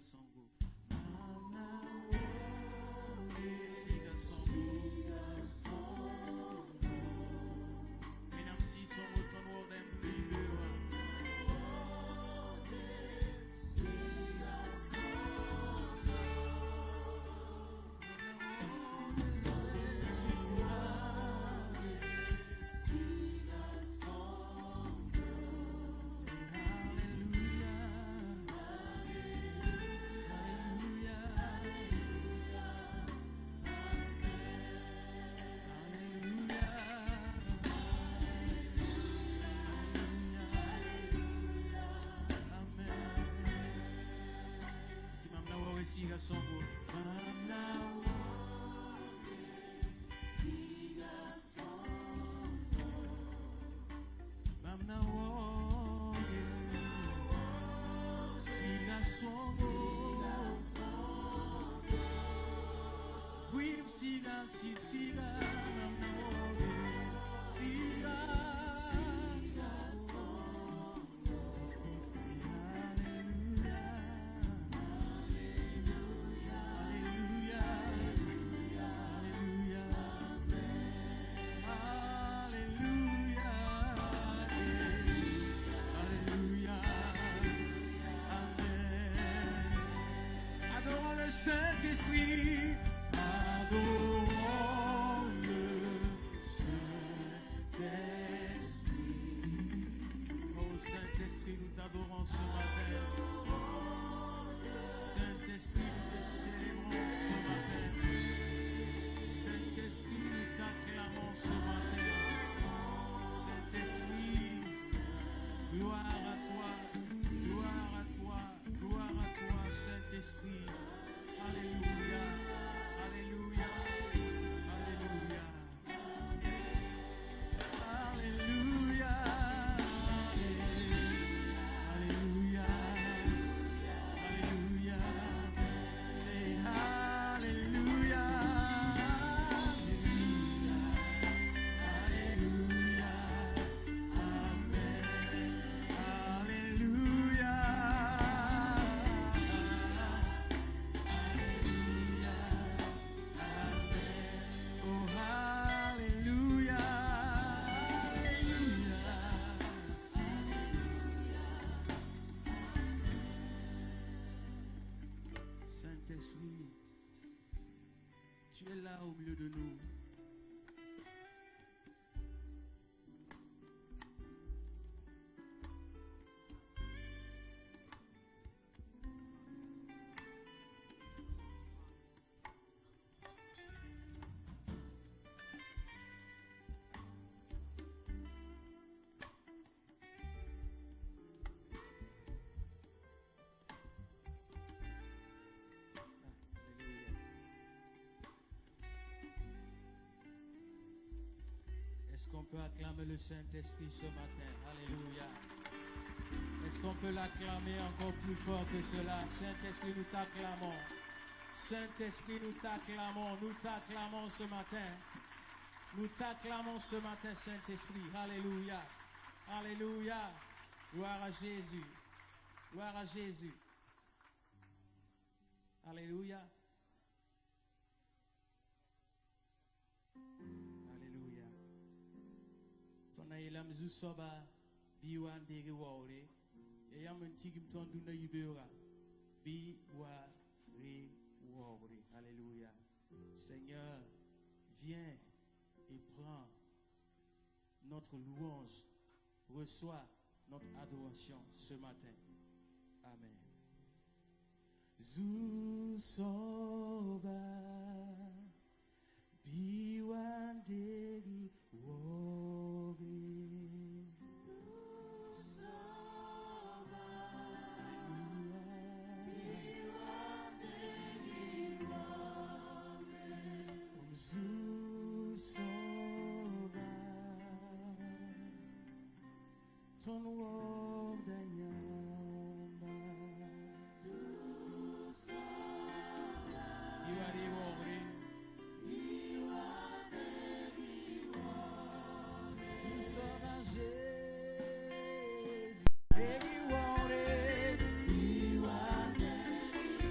songo. Siga songo. Mesdames, si son autant noir d'un bébé. Siga songo. Mamna woge. Siga songo. Queen siga. Mamna woge. Siga. Saint-Esprit, adorons le Saint-Esprit. Oh Saint-Esprit, nous t'adorons ce matin. Saint-Esprit, nous te célébrons ce matin. Saint-Esprit, nous t'acclamons ce matin. Saint-Esprit, gloire à toi, gloire à toi, gloire à toi, Saint-Esprit. Alléluia, Alléluia, Alléluia, Alléluia, Alléluia, Alléluia, say Alléluia, Alléluia, Amen, Alléluia. Saint-Esprit, tu es là au milieu de nous. Est-ce qu'on peut acclamer le Saint-Esprit ce matin? Alléluia. Est-ce qu'on peut l'acclamer encore plus fort que cela? Saint-Esprit, nous t'acclamons. Saint-Esprit, nous t'acclamons ce matin. Nous t'acclamons ce matin, Saint-Esprit. Alléluia. Alléluia. Gloire à Jésus. Gloire à Jésus. Alléluia. Elam Zusoba, Biwan Dege Wore, et Yamantigim Tonduna Yubera, Biwa Re Wore. Alléluia. Seigneur, viens et prends notre louange, reçois notre adoration ce matin. Amen. Zusoba, Biwan Dege Wore. Ton word ayamba. You are the warrior. You are the warrior. Tu seras Jésus. You are the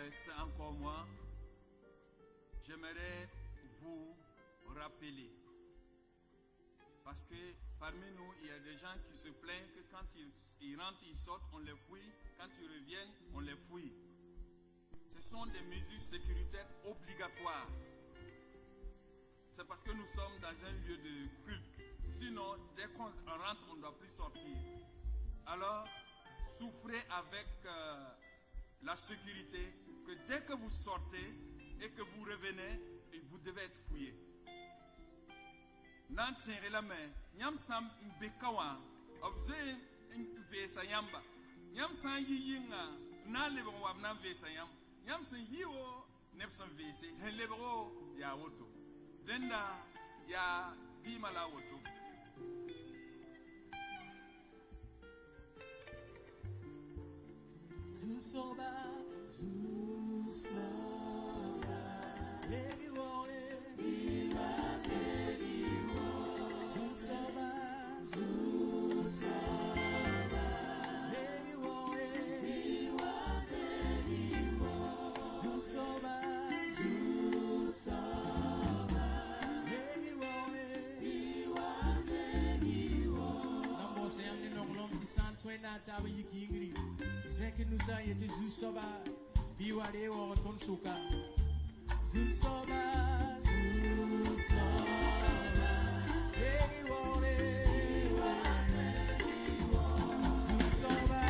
C'est encore moi. J'aimerais vous rappeler, parce que parmi nous, il y a des gens qui se plaignent que quand ils rentrent, ils sortent, on les fouille. Quand ils reviennent, on les fouille. Ce sont des mesures sécuritaires obligatoires. C'est parce que nous sommes dans un lieu de culte. Sinon, dès qu'on rentre, on ne doit plus sortir. Alors, souffrez avec la sécurité que dès que vous sortez et que vous revenez, vous devez être fouillé. N'entire la main, nyam sam bekawa, obje vesa yamba. Nyam san yinga, na lebro wabna vesa yam. Nyam san yiwo, nepsan vese, lebro ya woto. Denda ya vima la woto. Zusoba, Zusoba, Lady Wole, Viva Lady Wole, Zusoba, Zusoba, Lady Wole, Viva Lady Wole, Zusoba, Zusoba, Lady Wole, Viva Lady Wole. Nambo sayang ni nonglom di santuay na tabi yikigri. Zeki nusa yete Zusoba, biwale wa ton suka. Zusoba, Zusoba, hey wole, Zusoba,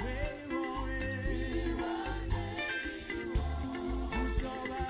hey wole, Zusoba,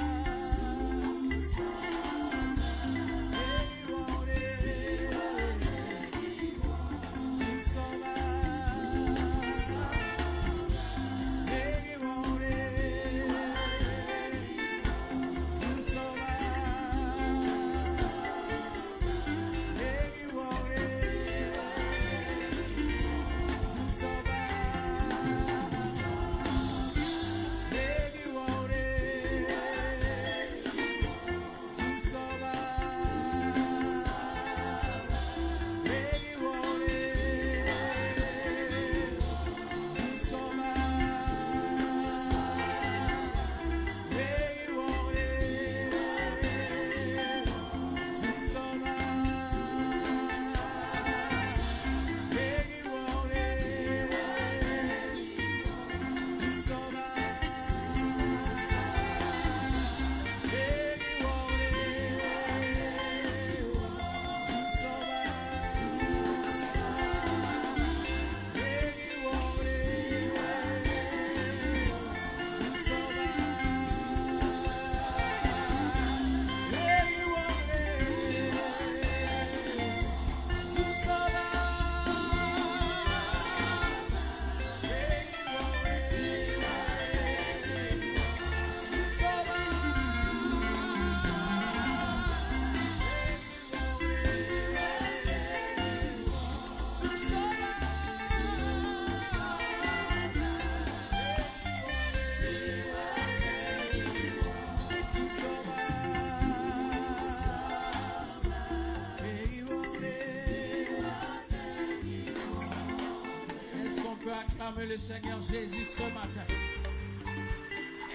acclamer le Seigneur Jésus ce matin?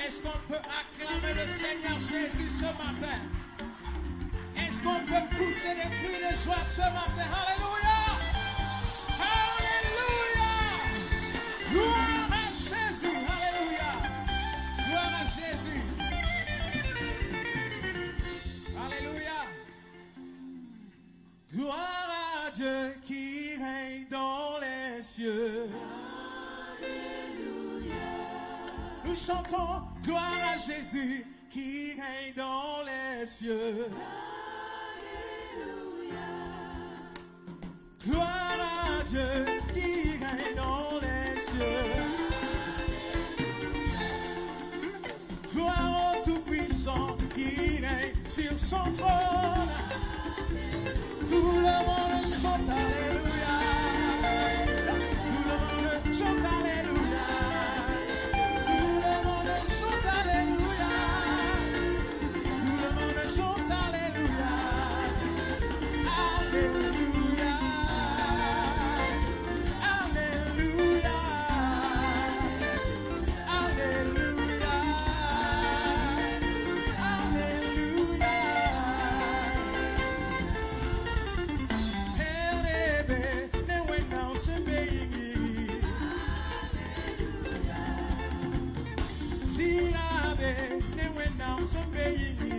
Est-ce qu'on peut acclamer le Seigneur Jésus ce matin? Est-ce qu'on peut pousser des cris de joie ce matin? Alléluia! Alléluia! Gloire à Jésus! Alléluia! Gloire à Jésus! Alléluia! Gloire à Dieu qui règne dans les cieux. Nous chantons gloire à Jésus qui règne dans les cieux. Gloire à Dieu qui règne dans les cieux. Gloire au Tout-Puissant qui règne sur son trône. Tout le monde chante Alléluia. Tout le monde chante Alléluia. Tout le monde chante Alléluia. Tout le monde chante Alléluia. Alléluia. Alléluia. Alléluia. Alléluia. Herebe ne wena usembeyingi. Zirabe ne wena usembeyingi.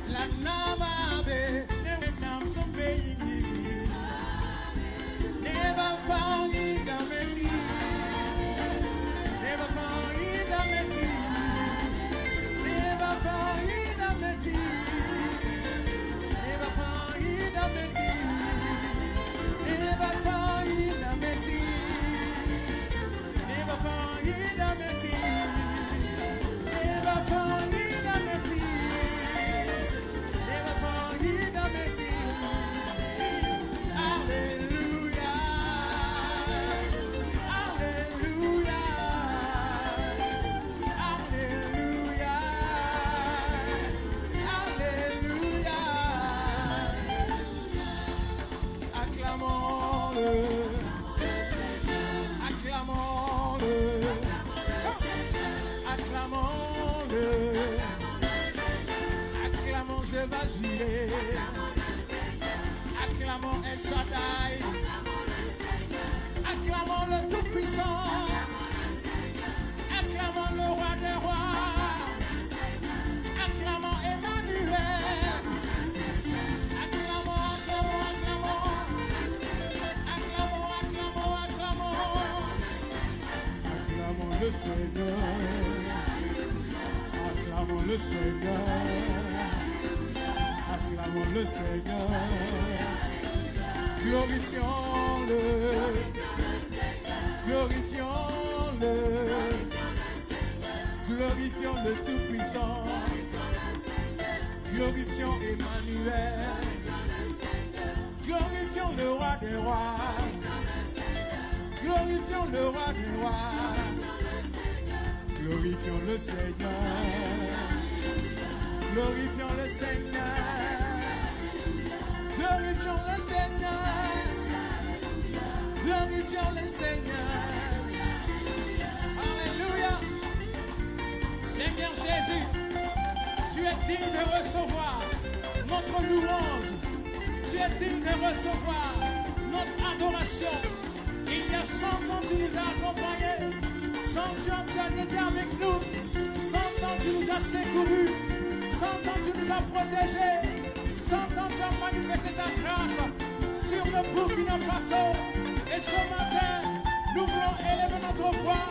La namabe ne wena usembeyingi. Never found in the meti. Never found in the meti. Never found in the meti. Never found in the meti. Never found in the meti. Never found in the meti. Never found in the meti. Never found in the meti. Hallelujah. Hallelujah. Hallelujah. Hallelujah. Acclamons-le. Acclamons-le. Acclamons-le. Acclamons Jéhovah Jireh. Acclamons El Shaddai. Acclamons le Tout-Puissant. Acclamons le Roi des Rois. Acclamons Emmanuel. Acclamons, acclamons, acclamons. Acclamons, acclamons, acclamons. Acclamons le Seigneur. Acclamons le Seigneur. Acclamons le Seigneur. Glorifions-le. Glorifions-le. Glorifions le Tout-Puissant. Glorifions Emmanuel. Glorifions le Roi des Rois. Glorifions le Roi des Rois. Glorifions le Seigneur. Glorifions le Seigneur. Glorifions le Seigneur. Glorifions le Seigneur. Alléluia. Seigneur Jésus, tu es digne de recevoir notre louange. Tu es digne de recevoir notre adoration. Il y a 100 ans, tu nous as accompagnés. 100 ans, tu as été avec nous. 100 ans, tu nous as secourus. 100 ans, tu nous as protégés. 100 ans, tu as manifesté ta grâce sur le Burkina Faso. Et ce matin, nous voulons élever notre voix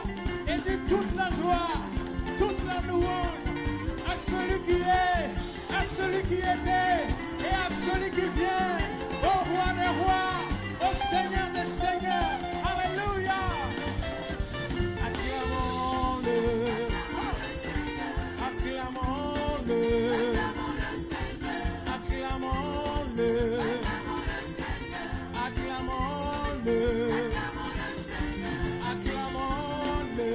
et dire toute la gloire, toute la louange à celui qui est, à celui qui était et à celui qui vient, au Roi des Rois, au Seigneur des Seigneurs. Alléluia. Acclamons-le. Acclamons-le. Acclamons-le. Acclamons-le. Acclamons-le.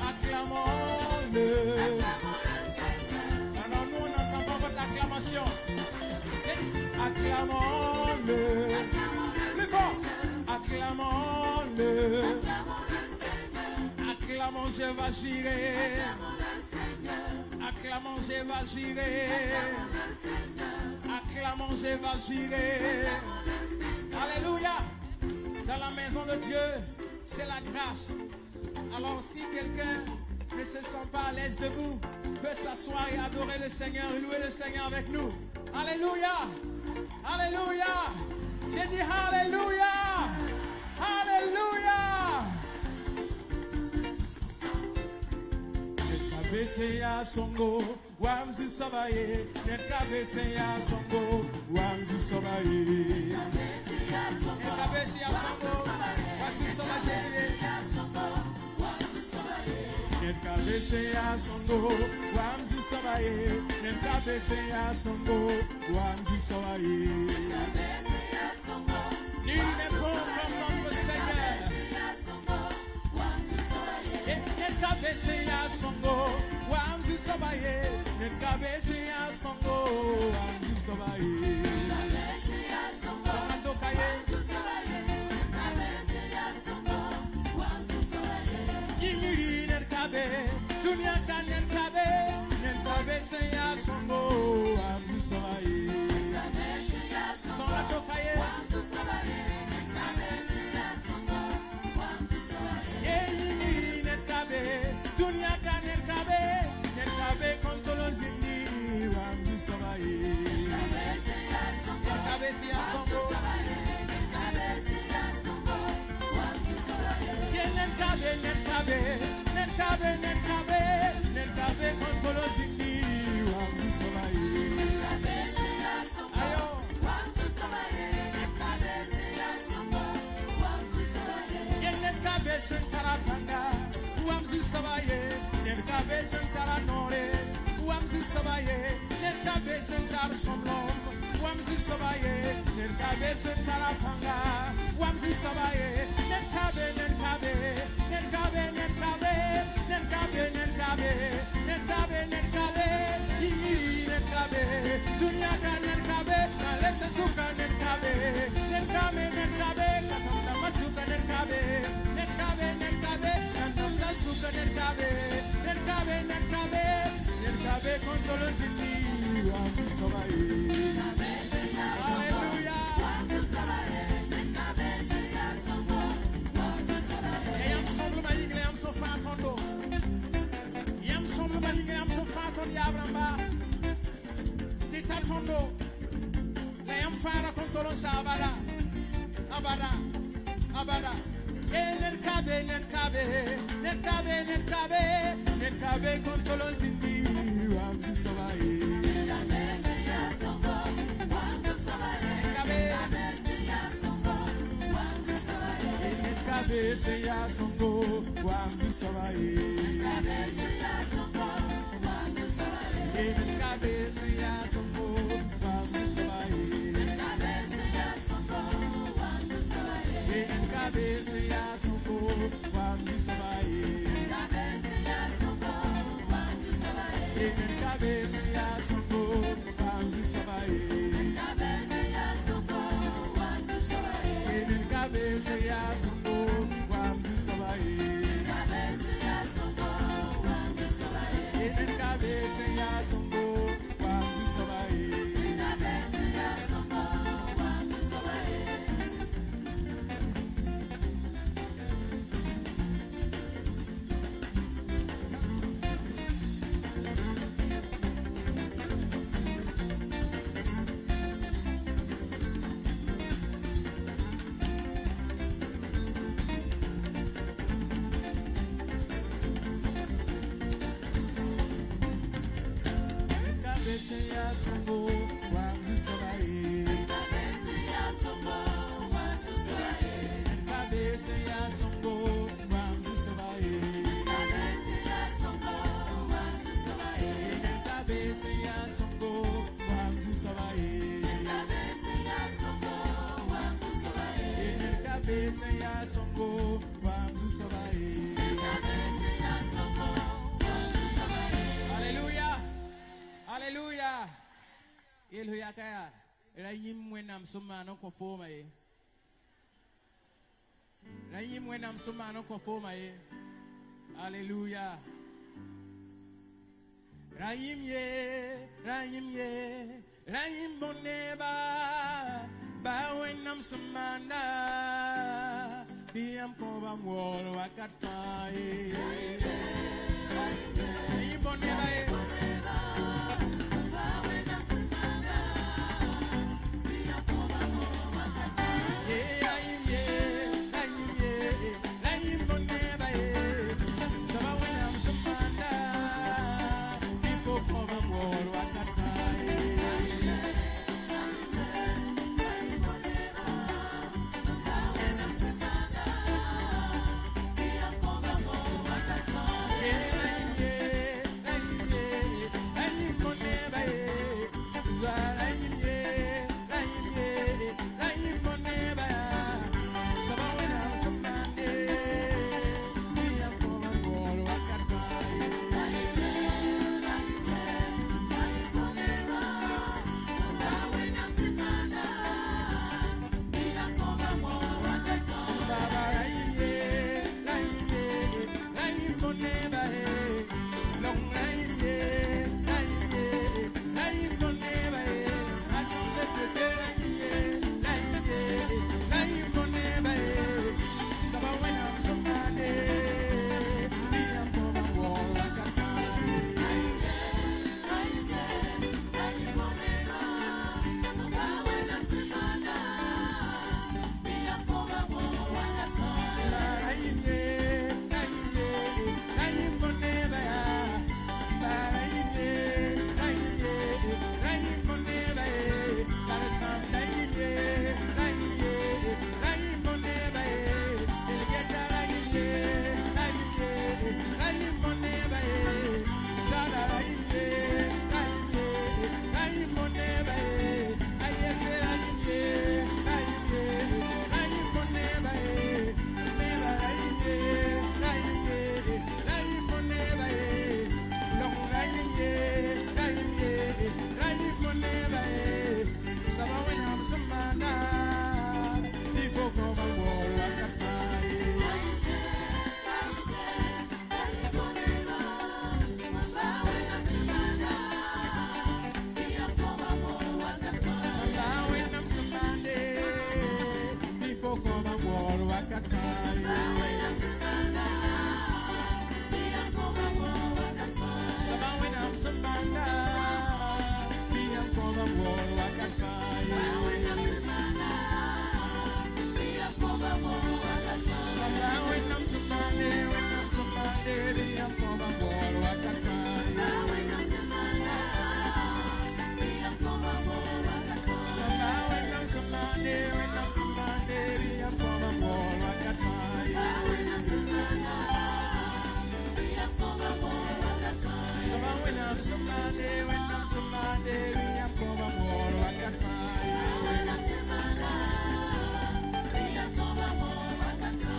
Acclamons-le. Alors nous, on n'entend pas votre acclamation. Acclamons-le. va girer. Acclamons, je va girer. Acclamons, je va girer. Alléluia. Dans la maison de Dieu, c'est la grâce. Alors si quelqu'un ne se sent pas à l'aise debout, peut s'asseoir et adorer le Seigneur, et louer le Seigneur avec nous. Alléluia. Alléluia. J'ai dit Alléluia. Alléluia. Netkabese ya songo wamzi sabaye. Netkabese ya songo wamzi sabaye. Netkabese ya songo wamzi sabaye. Netkabese ya songo wamzi sabaye. Netkabese ya songo wamzi sabaye. Nul n'est bon comme notre Seigneur. Netkabese ya songo wamzi sabaye. Netkabese ya songo wamzi sabaye. Sonatokaye. Yingiri netkabe, dunia kan netkabe. Netkabese ya songo wamzi sabaye. Sonatokaye. Yingiri netkabe, dunia kan netkabe. Netkabe kontolo zindi wamzi sabaye. Netkabese ya songo. Netkabe kontolo zindi wamzi sabaye. Ayo. Netkabe sentarapanga wamzi sabaye. Netkabe sentaranore wamzi sabaye. Netkabe sentar somlom wamzi sabaye. Netkabe sentarapanga wamzi sabaye. Netkabe netkabe netkabe netkabe netkabe netkabe netkabe netkabe yiri netkabe dunia kan netkabe Alexa suka netkabe netkabe netkabe kasanda masuka netkabe netkabe netkabe kanamsa suka netkabe netkabe netkabe netkabe kontrolo zindi wamzi sabaye. Alléluia. Yam somble maligre yam so fatondo. Yam somble maligre yam so fatondo yabramba. Tita tondo. La yam fara kontrolo sa abada. Abada. Abada. Netkabe netkabe netkabe netkabe netkabe kontrolo zindi wamzi sabaye. Netkabe ya songo wamzi sabaye. Netkabe ya songo wamzi sabaye. Netkabe ya songo wamzi sabaye. Netkabe ya songo wamzi sabaye. Netkabe ya songo wamzi sabaye. Netkabe ya songo wamzi sabaye. Netkabe ya songo wamzi sabaye. Netkabe ya songo wamzi sabaye. Netkabe ya songo wamzi sabaye. Netkabe ya songo wamzi sabaye. Netkabe ya songo wamzi sabaye. Alléluia. Alléluia. Alléluia kaya. Era yimwena msoma no konforma ye. Era yimwena msoma no konforma ye. Alléluia. Rahim ye, Rahim boneba, bawenam samana, biam kova mwolo wakat fae. Rahim boneba, bawenam samana, biam kova mwolo wakat fae. Rahim boneba, bawenam samana.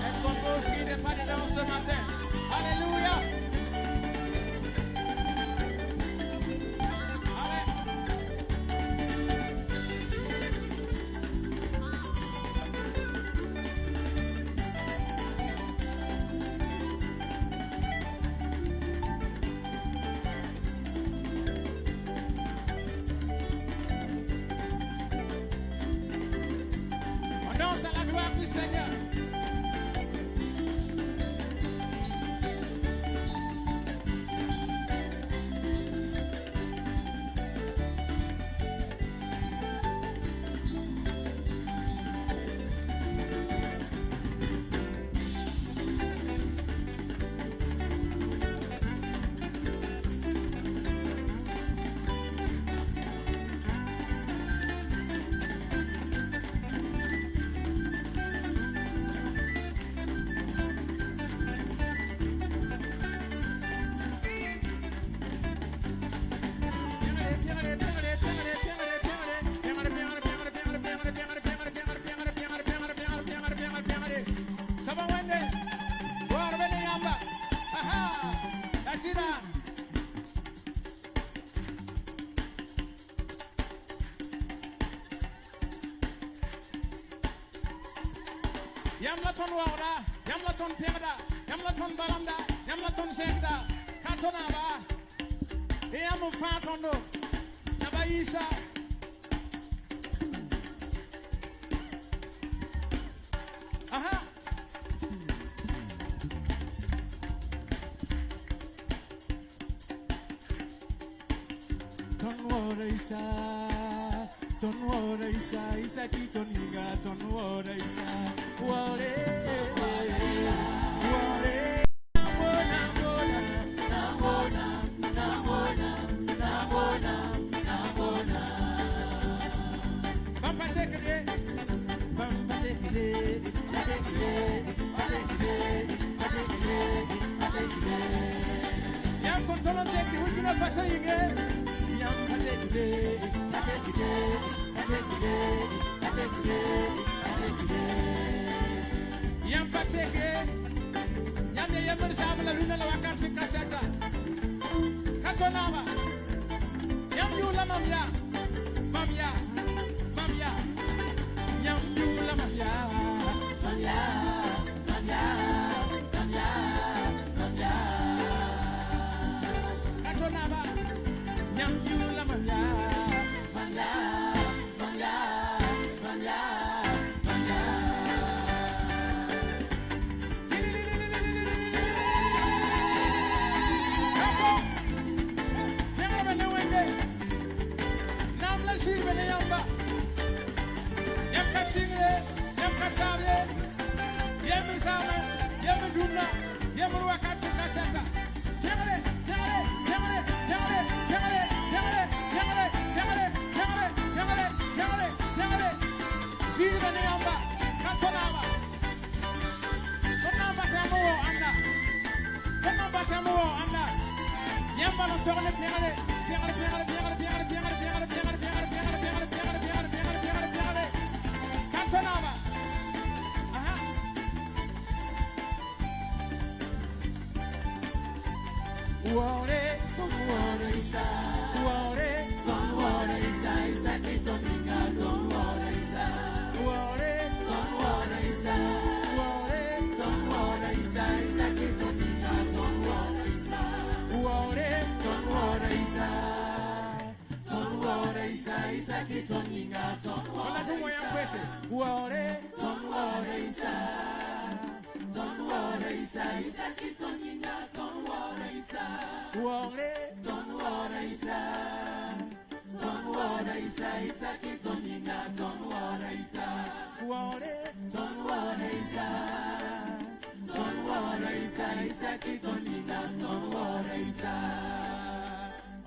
Est-ce qu'on peut offrir des pas de danse ce matin? Alléluia! On danse à la gloire du Seigneur. Yam la ton warda, yam la ton perda, yam la ton balanda. Yamaton Sekta, Katonaba, Yamu Fatondo, Nabaisa. Aha. Don't worry, Isa Kitoniga, don't worry, worry.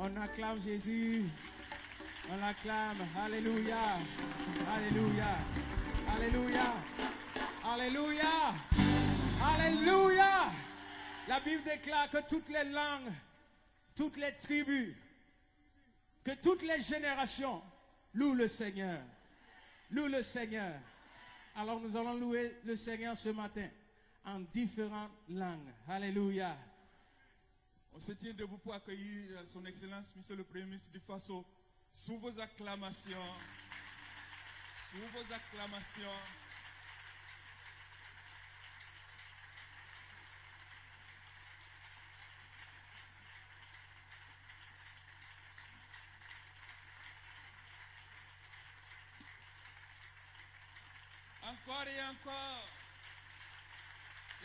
On acclame Jésus. On l'acclame. Alléluia. Alléluia. Alléluia. Alléluia. Alléluia. La Bible déclare que toutes les langues, toutes les tribus, que toutes les générations louent le Seigneur. Louent le Seigneur. Alors nous allons louer le Seigneur ce matin en différentes langues. Alléluia. On se tient debout pour accueillir son Excellence, Monsieur le Premier ministre du Faso, sous vos acclamations. Sous vos acclamations. Encore et encore.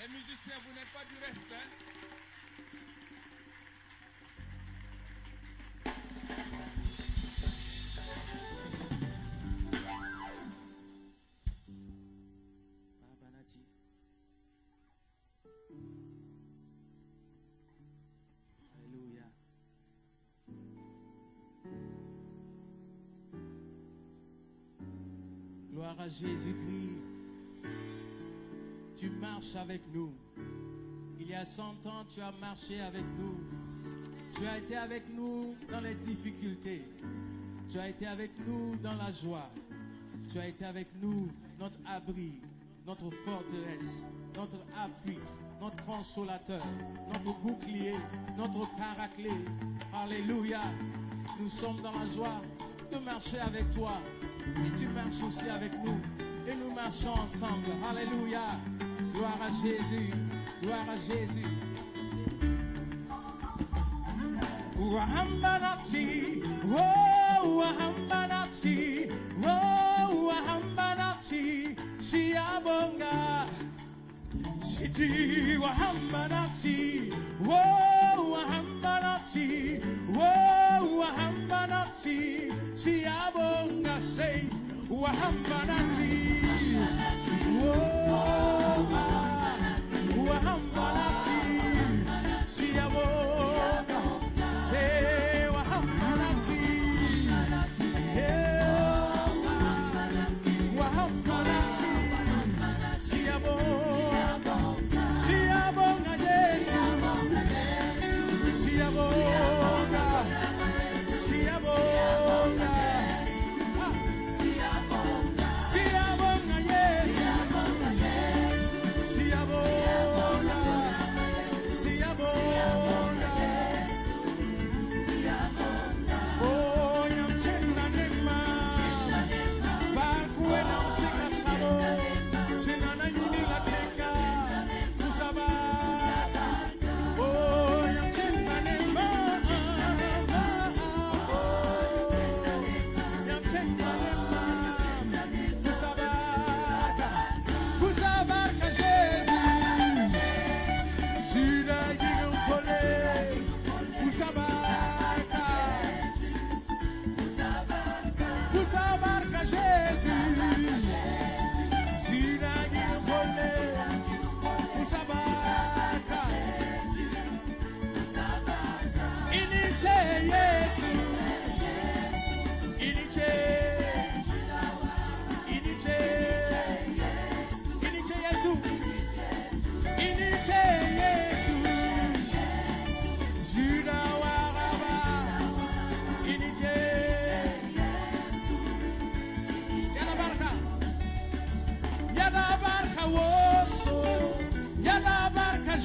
Les musiciens, vous n'êtes pas du reste, hein? Alléluia. Gloire à Jésus-Christ. Tu marches avec nous. Il y a 100 ans, tu as marché avec nous. Tu as été avec nous dans les difficultés. Tu as été avec nous dans la joie. Tu as été avec nous, notre abri, notre forteresse, notre appui, notre consolateur, notre bouclier, notre paraclet. Alléluia. Nous sommes dans la joie de marcher avec toi. Et tu marches aussi avec nous. Et nous marchons ensemble. Alléluia. Gloire à Jésus. Gloire à Jésus. Wahambanati, oh, Wahambanati, oh, Wahambanati, Siabonga, Siti, Wahambanati, oh, Wahambanati, oh, Wahambanati, Siabonga, say, Wahambanati, oh, Wahambanati, Siabonga.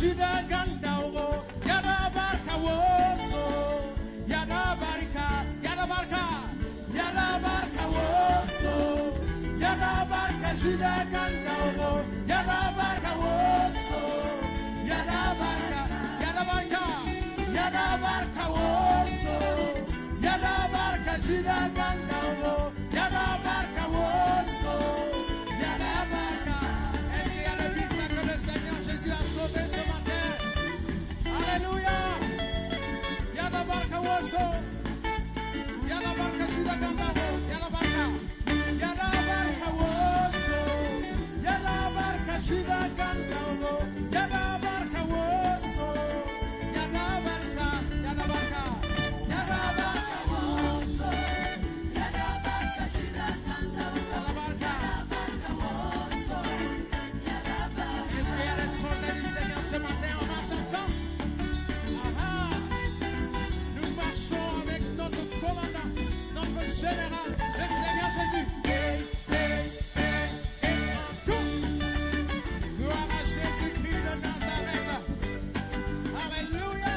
Juda Gandauro, Yadabarka Woso, Yadabarka, Yadabarka, Yadabarka Woso, Yadabarka Juda Gandauro, Yadabarka Woso, Yadabarka, Yadabarka, Yadabarka Woso, Yadabarka Juda Gandauro, Yadabarka Woso, Yadabarka. Est-ce qu'il y a des pistes que le Seigneur Jésus a sauvé ce matin? Alléluia. Yadabarka Woso, Yadabarka Juda Gandauro, Yadabarka, Yadabarka Woso, Yadabarka Juda Gandauro, Yadabarka Woso, Yadabarka, Yadabarka, Yadabarka Woso, Yadabarka Juda Gandauro, Yadabarka, Yadabarka Woso, Yadabarka. Est-ce qu'il y a des soldats du Seigneur ce matin? On marche ensemble. Nous marchons avec notre commandant, notre général, le Seigneur Jésus. Gloire à Jésus-Christ de Nazareth. Alléluia.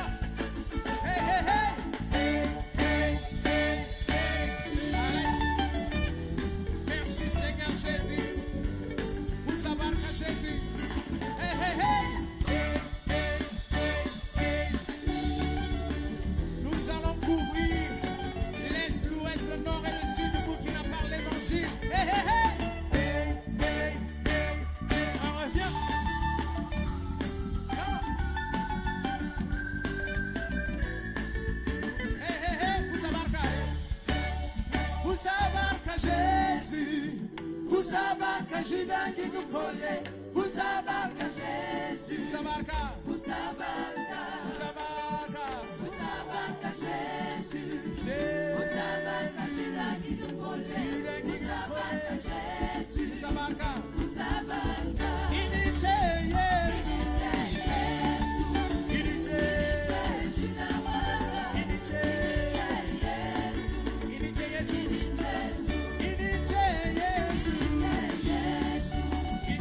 Hey, hey, hey. Merci Seigneur Jésus. Vous savarka Jésus. Hey, hey, hey. Nous allons couvrir l'Est, l'Ouest, le Nord et le Sud du Burkina par l'Évangile. Hey, hey, hey. On revient. Come on. Hey, hey, hey. Vous savarka Jésus. Vous savarka Judas qui nous collait. Vous savarka Jésus. Vous savarka. Vous savarka. Vous savarka. Vous savarka Jésus. Vous savarka Judas qui nous collait. Vous savarka Jésus. Vous savarka. Vous savarka. Iniche Yesu. Iniche. Iniche. Iniche Yesu. Iniche Yesu.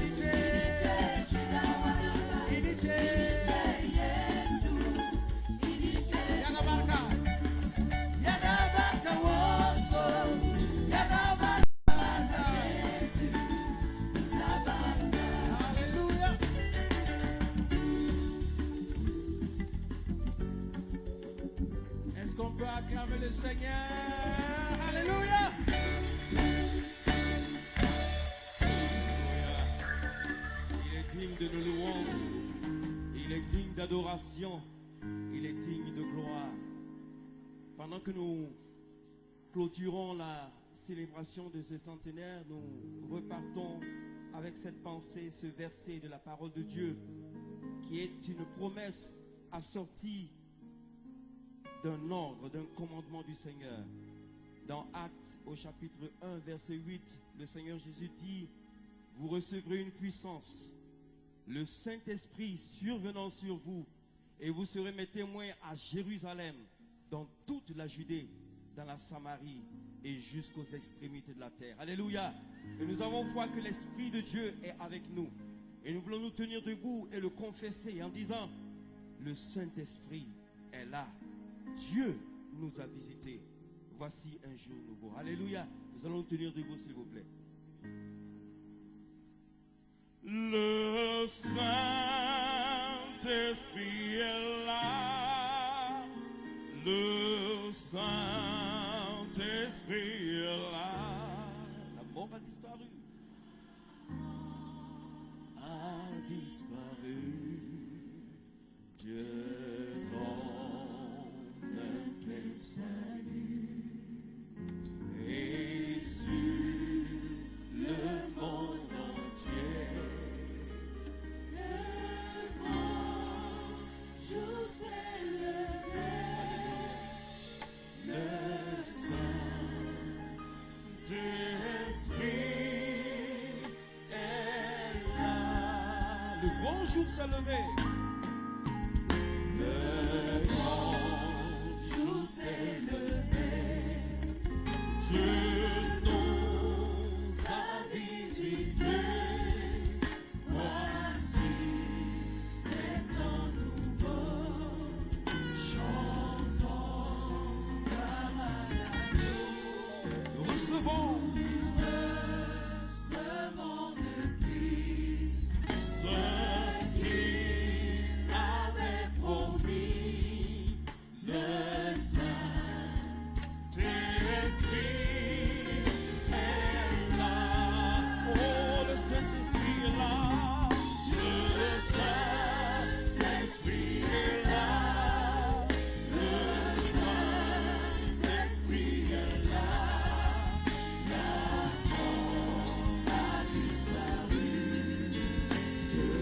Iniche. Iniche. Est-ce qu'on peut acclamer le Seigneur? Alléluia! Il est digne de nos louanges. Il est digne d'adoration. Il est digne de gloire. Pendant que nous clôturons la célébration de ce centenaire, nous repartons avec cette pensée, ce verset de la parole de Dieu, qui est une promesse assortie d'un ordre, d'un commandement du Seigneur. Dans Actes, au chapitre 1, verset 8, le Seigneur Jésus dit: vous recevrez une puissance, le Saint-Esprit survenant sur vous, et vous serez mes témoins à Jérusalem, dans toute la Judée, dans la Samarie et jusqu'aux extrémités de la terre. Alléluia. Et nous avons foi que l'Esprit de Dieu est avec nous. Et nous voulons nous tenir debout et le confesser en disant: le Saint-Esprit est là. Dieu nous a visités. Voici un jour nouveau. Alléluia. Nous allons nous tenir debout, s'il vous plaît. Le Saint-Esprit est là. Le Saint-Esprit est là. La mort a disparu. A disparu. Dieu donne un plein salut. Et sur le monde entier, le grand jour s'est levé. Le Saint-Esprit est là. Le grand jour s'est levé. Le grand jour s'est levé. Dieu nous a visités. Voici les temps nouveaux. Chantons comme à l'agneau. Nous recevons de Christ ce qu'il avait promis. Le Saint-Esprit est là. Oh, le Saint-Esprit est là. Le Saint-Esprit est là. Le Saint-Esprit est là. La mort a disparu. Dieu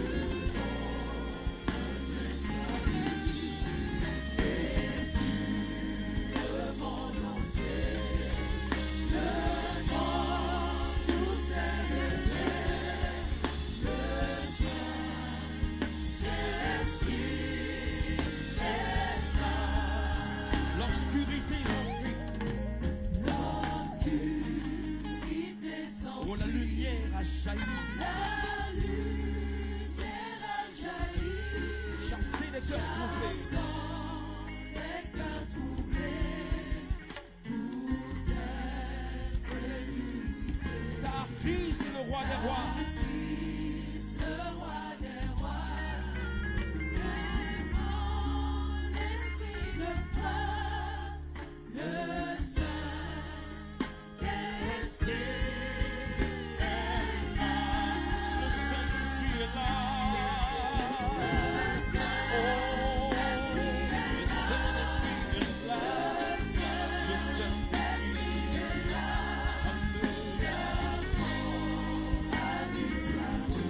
donne un vrai salut. Et sur le monde entier, le grand jour s'est levé. Le Saint-Esprit est là. L'obscurité s'enfuit. L'obscurité s'enfuit. Oh, la lumière a jailli. La lumière a jailli. Chasser les cœurs troublés. Les cœurs troublés. Tout est prévenu. Car Christ, le roi des rois. Christ, le roi des rois. Un grand esprit de foi. Le Saint-Esprit est là. Le Saint-Esprit est là. Le Saint-Esprit est là. Le Saint-Esprit est là. Alléluia. A disparu.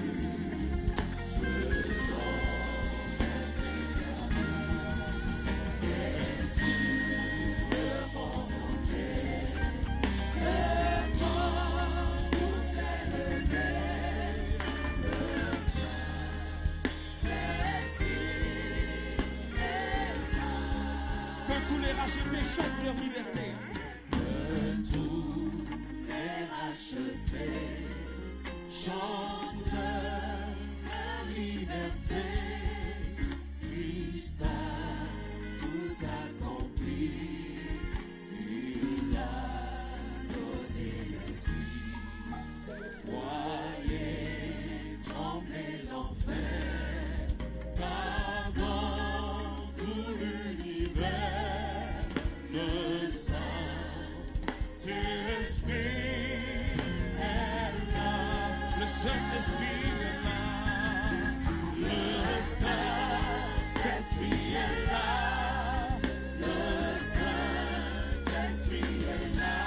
Dieu donne un vrai salut. Et sur le monde entier, le grand jour s'est levé. Le Saint-Esprit est là. Que tous les rachetés chantent leur liberté. Que tous les rachetés chantent leur liberté. Christ a tout accompli. Il a donné l'esprit. Voyez trembler l'enfer. Car dans tout l'univers, le Saint-Esprit est là. Le Saint-Esprit est là. Le Saint-Esprit est là. Le Saint-Esprit est là.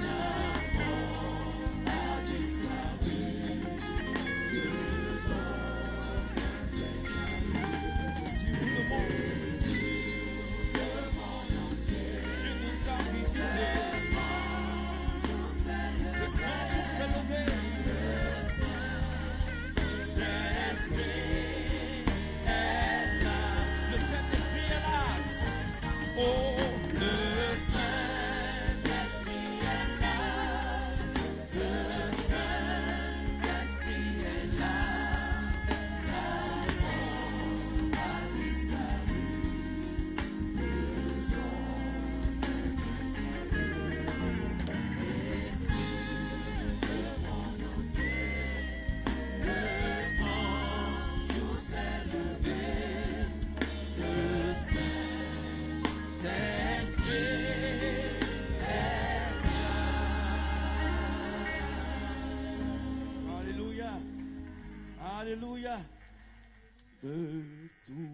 La mort a disparu. Dieu donne le salut. Sur le monde entier, Dieu nous a visités. Le grand jour s'est levé. Oh, le Saint-Esprit est là. Le Saint-Esprit est là. La mort a disparu. Dieu donne le salut. Et sur le monde entier, le grand jour s'est levé. Le Alléluia, Alléluia. De tout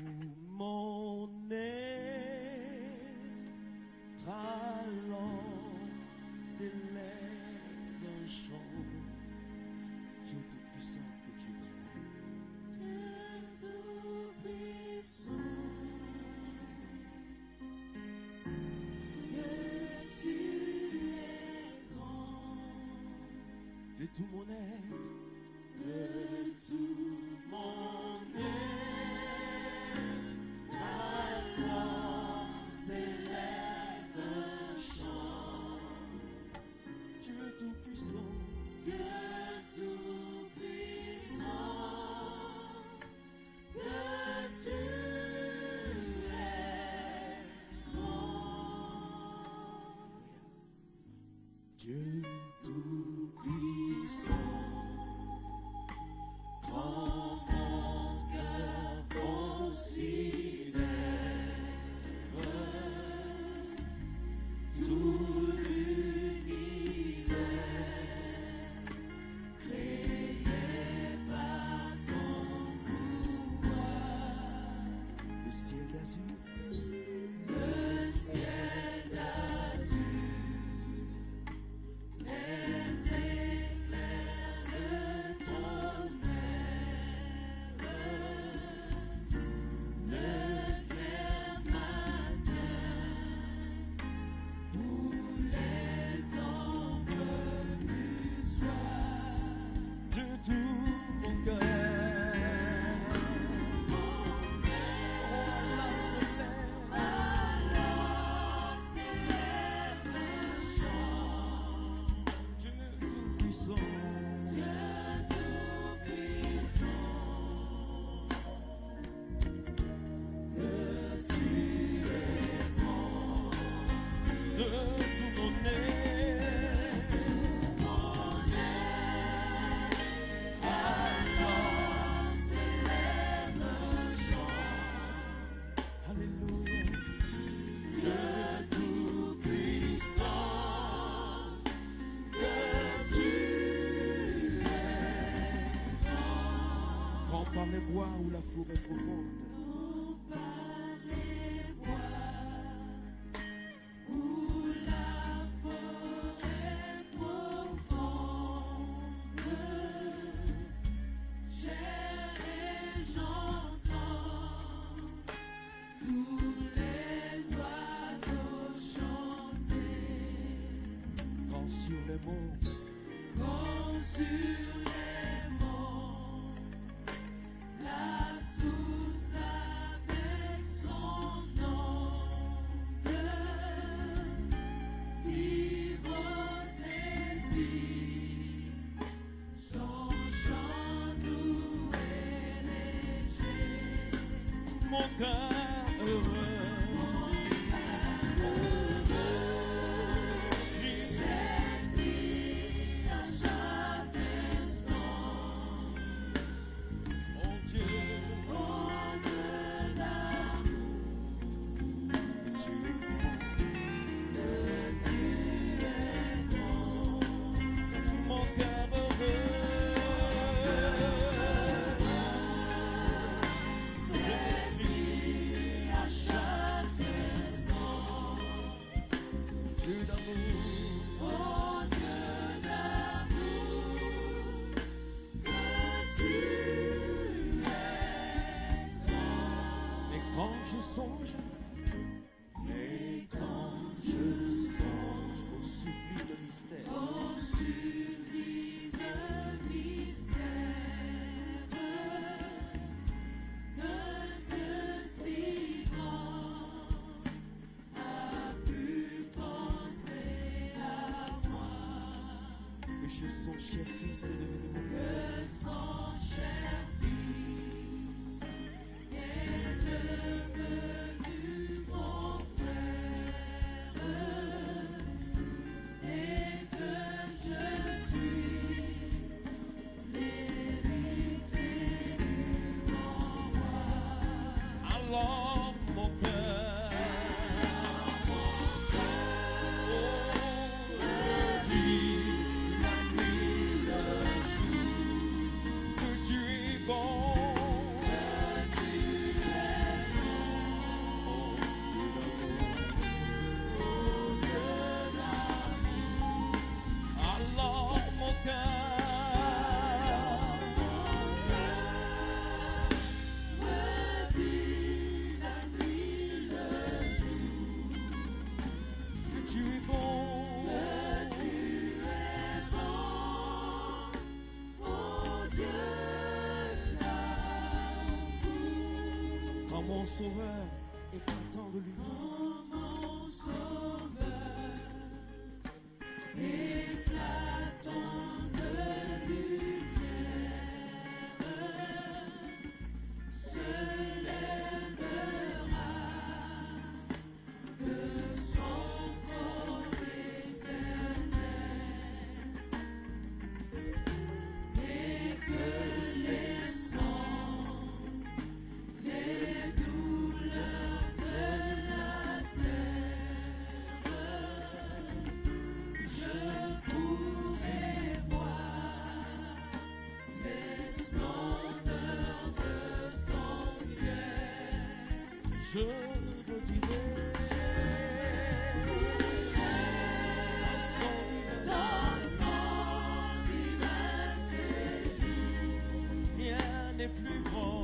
mon être, alors s'élève un chant. Dieu Tout-Puissant que tu es. Dieu Tout-Puissant. De tout mon être, de tout mon être, alors s'élève un chant. Dieu Tout-Puissant, Dieu Tout-Puissant, que tu es grand. Dieu Tout-Puissant, quand mon cœur considère tout l'univers créé par ton pouvoir, le ciel d'azur, le ciel d'azur, les éclairs de ton air, le clair matin ou les ombres du soir, de tout mon cœur, alors s'élève un chant. Dieu Tout-Puissant, Dieu Tout-Puissant, que tu es grand. De tout mon être, alors s'élève un chant. Alléluia. Dieu Tout-Puissant, que tu es grand. Quand par les bois ou la forêt profonde, par les bois ou la forêt profonde, chair et j'entends tous les oiseaux chanter. Quand sur les monts, quand sur les monts, la source avec son onde, livres et filles, son chant doux et léger. Mon cœur heureux, cette vie à chaque instant. Mon Dieu d'amour, que tu es grand. Dieu d'amour, oh Dieu d'amour, que tu es grand. et quand je songe au sublime mystère, Au sublime mystère, que Dieu si grand a pu penser à moi, que je son cher fils est devenu mon frère, que son cher fils est devenu mon frère, et que je suis l'héritier du grand roi. alors mon cœur, Dis la nuit, le jour, que tu es bon, alors mon cœur, me dis la nuit, le jour, que tu es bon, tu es bon, oh Dieu d'amour, quand mon sauveur éclatant de lumière, mon sauveur, éclatant de lumière, se lèvera de son trône éternel, et que les sangs, les douleurs de la terre, je pourrai voir les splendeurs de son ciel. je redirai Dans son divin séjour, rien n'est plus grand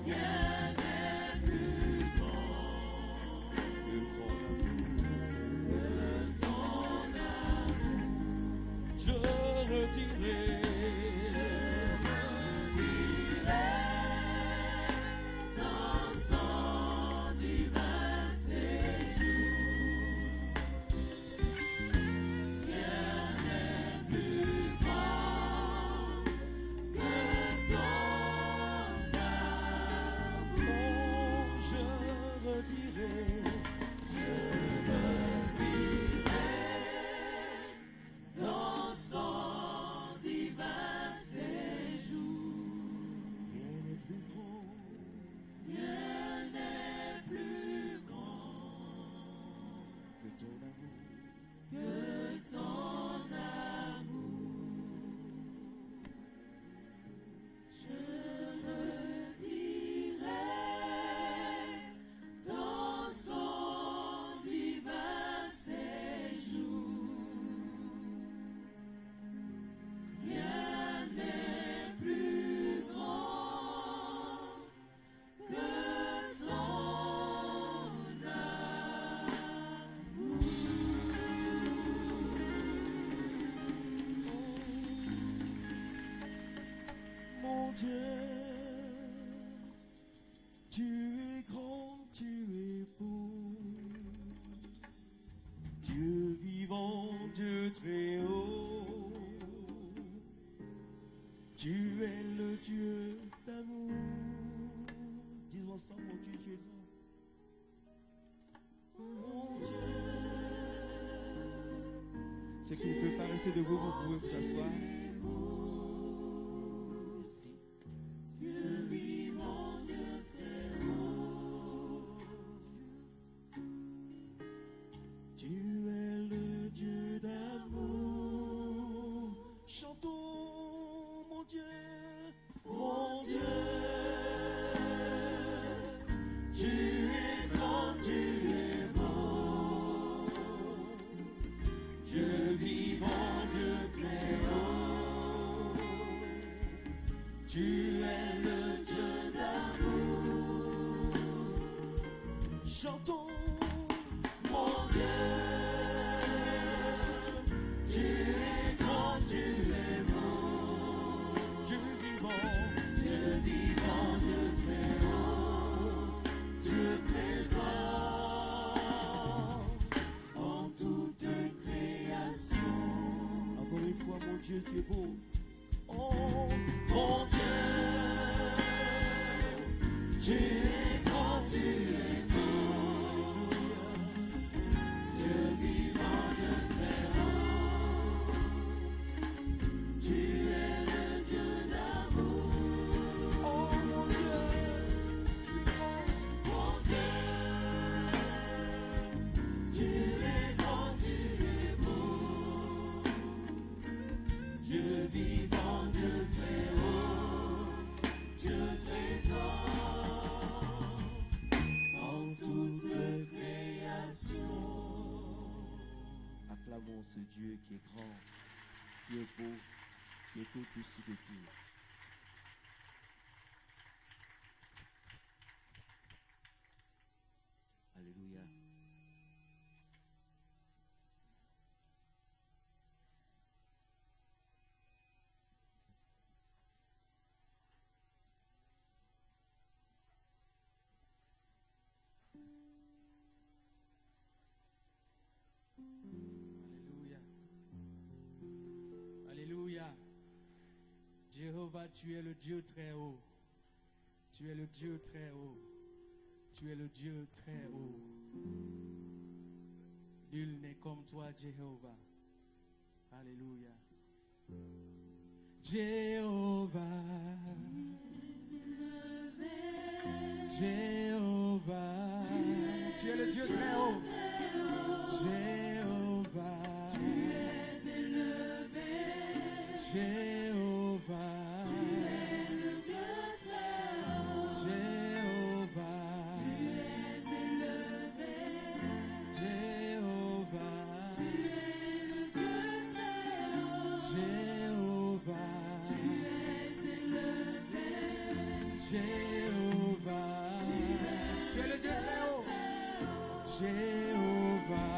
rien n'est plus grand que ton amour. Je redirai dans son divin séjour. Rien n'est plus grand que ton amour. je redirai Dans son divin séjour, rien n'est plus grand rien n'est plus grand que ton amour. que ton amour. Je redirai dans son divin séjour. Rien n'est plus grand que ton Mon Dieu, tu es grand, tu es beau, Dieu vivant, Dieu très haut, tu es le Dieu d'amour. Disons ensemble, mon Dieu, tu es grand. Mon Dieu. Ceux qui ne peuvent pas rester debout, vous pouvez vous asseoir. Merci. Dieu vivant, Dieu très haut. Tu es le Dieu d'amour. Chantons, mon Dieu, mon Dieu. Tu es grand, tu es beau. Tu es le Dieu d'amour. Chantons, mon Dieu. Tu es grand, tu es beau. Dieu vivant, Dieu très haut. Dieu présent en toute création. Encore une fois, mon Dieu, tu es beau. Oh, mon Dieu, tu es grand, tu es beau. Dieu vivant, Dieu très haut. Tu es le Dieu d'amour. Oh, mon Dieu, tu es grand. Mon Dieu, tu es grand, tu es beau. Dieu vivant, Dieu très haut, Dieu présent en toute création. Acclamons ce Dieu qui est grand, qui est beau, qui est au-dessus de tout. Alléluia. Alléluia. Alléluia. Jéhovah, tu es le Dieu très haut. Tu es le Dieu très haut. Tu es le Dieu très haut. Nul n'est comme toi, Jéhovah. Alléluia. Jéhovah. Jéhovah. Tu es le Dieu très haut. Jéhovah. Jéhovah, tu es le Dieu très haut. Jéhovah, tu es élevé. Jéhovah, tu es le Dieu très haut. Jéhovah, tu es élevé. Jéhovah, tu es le Dieu très haut. Jéhovah.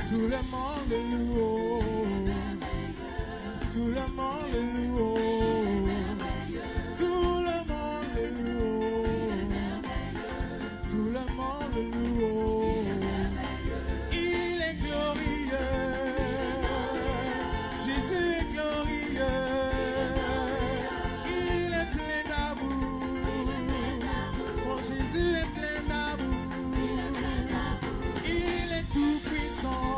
Tout le monde le loue, tout le monde le loue, tout le monde le loue, tout le monde. glorieux. Il est plein d'amour. Mon Jésus est plein d'amour. Il est tout puissant.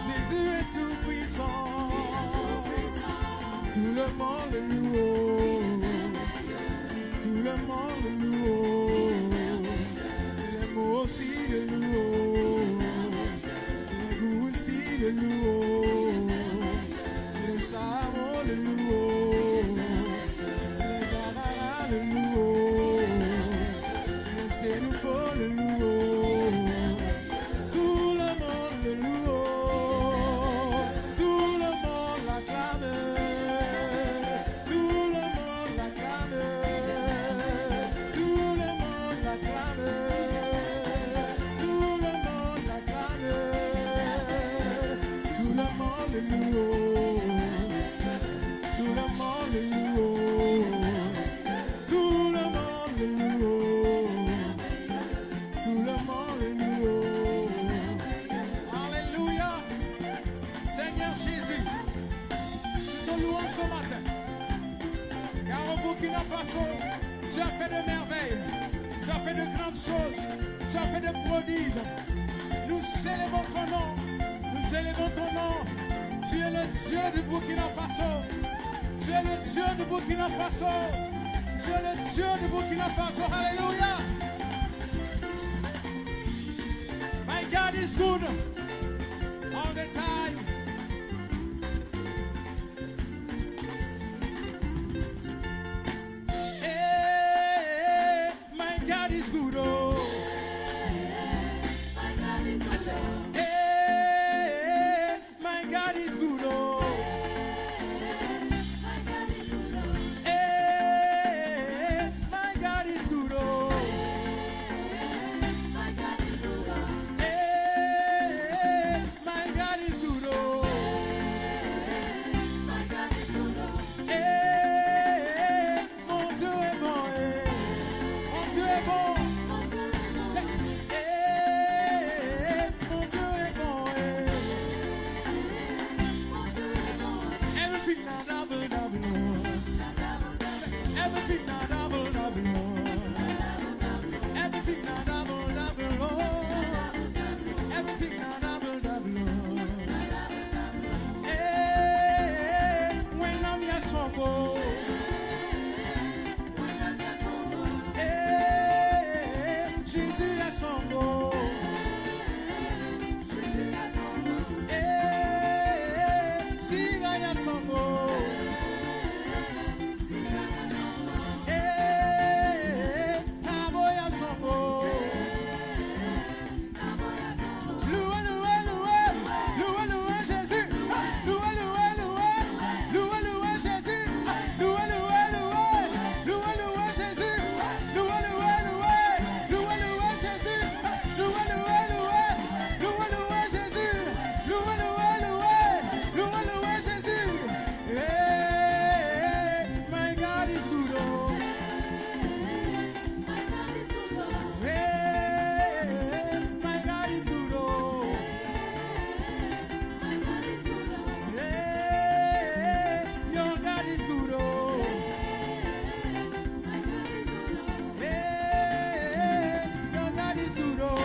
Jésus est tout puissant. Tout le monde le loue. Tout le monde le loue. Les mots aussi le louent. Les goûts aussi le louent. Les savons le louent. Les bananas le louent. Les sénoufos le louent. Tout le monde le loue. Tout le monde l'acclame. Tout le monde l'acclame. Tout le monde l'acclame. Tout le monde l'acclame. Tout le monde le loue. Tout le monde le loue. Tout le monde le loue. Tout le monde le loue. Alléluia. Seigneur Jésus, nous te louons ce matin. Car au Burkina Faso, tu as fait de merveilles. Tu as fait de grandes choses. Tu as fait de prodiges. Nous célébrons ton nom. Nous élevons ton nom. Tu es le Dieu du Burkina Faso. Tu es le Dieu du Burkina Faso. Tu es le Dieu du Burkina Faso. Alléluia. My God is good all the time. Hey, my God is good. Oh. I said, hey, my God is good. Oh. Hey, my God is good. Oh. Hey, my God is good. Oh. Hey, mon Dieu est bon. Mon Dieu est bon. Hey, mon Dieu est bon. Everything now double, double. Everything now double, double. Everything now double, double. Everything now double, double. Hey, when I'm your songo. Hey, Jésus est songo. Hey, siga ya songo. Hey, tabo ya songo. Loué, loué, loué. Loué, loué Jésus. Loué, loué, loué. Loué, loué Jésus. Loué, loué, loué. Loué, loué Jésus. Loué, loué, loué. Loué, loué Jésus. Loué, loué, loué. Loué, loué Jésus. Loué, loué, loué. Loué, loué Jésus. Hey, my God is good. Oh. Hey, my God is good. Oh. Hey, your God is good. Oh. Hey, your God is good. Oh. Your God is good. Oh.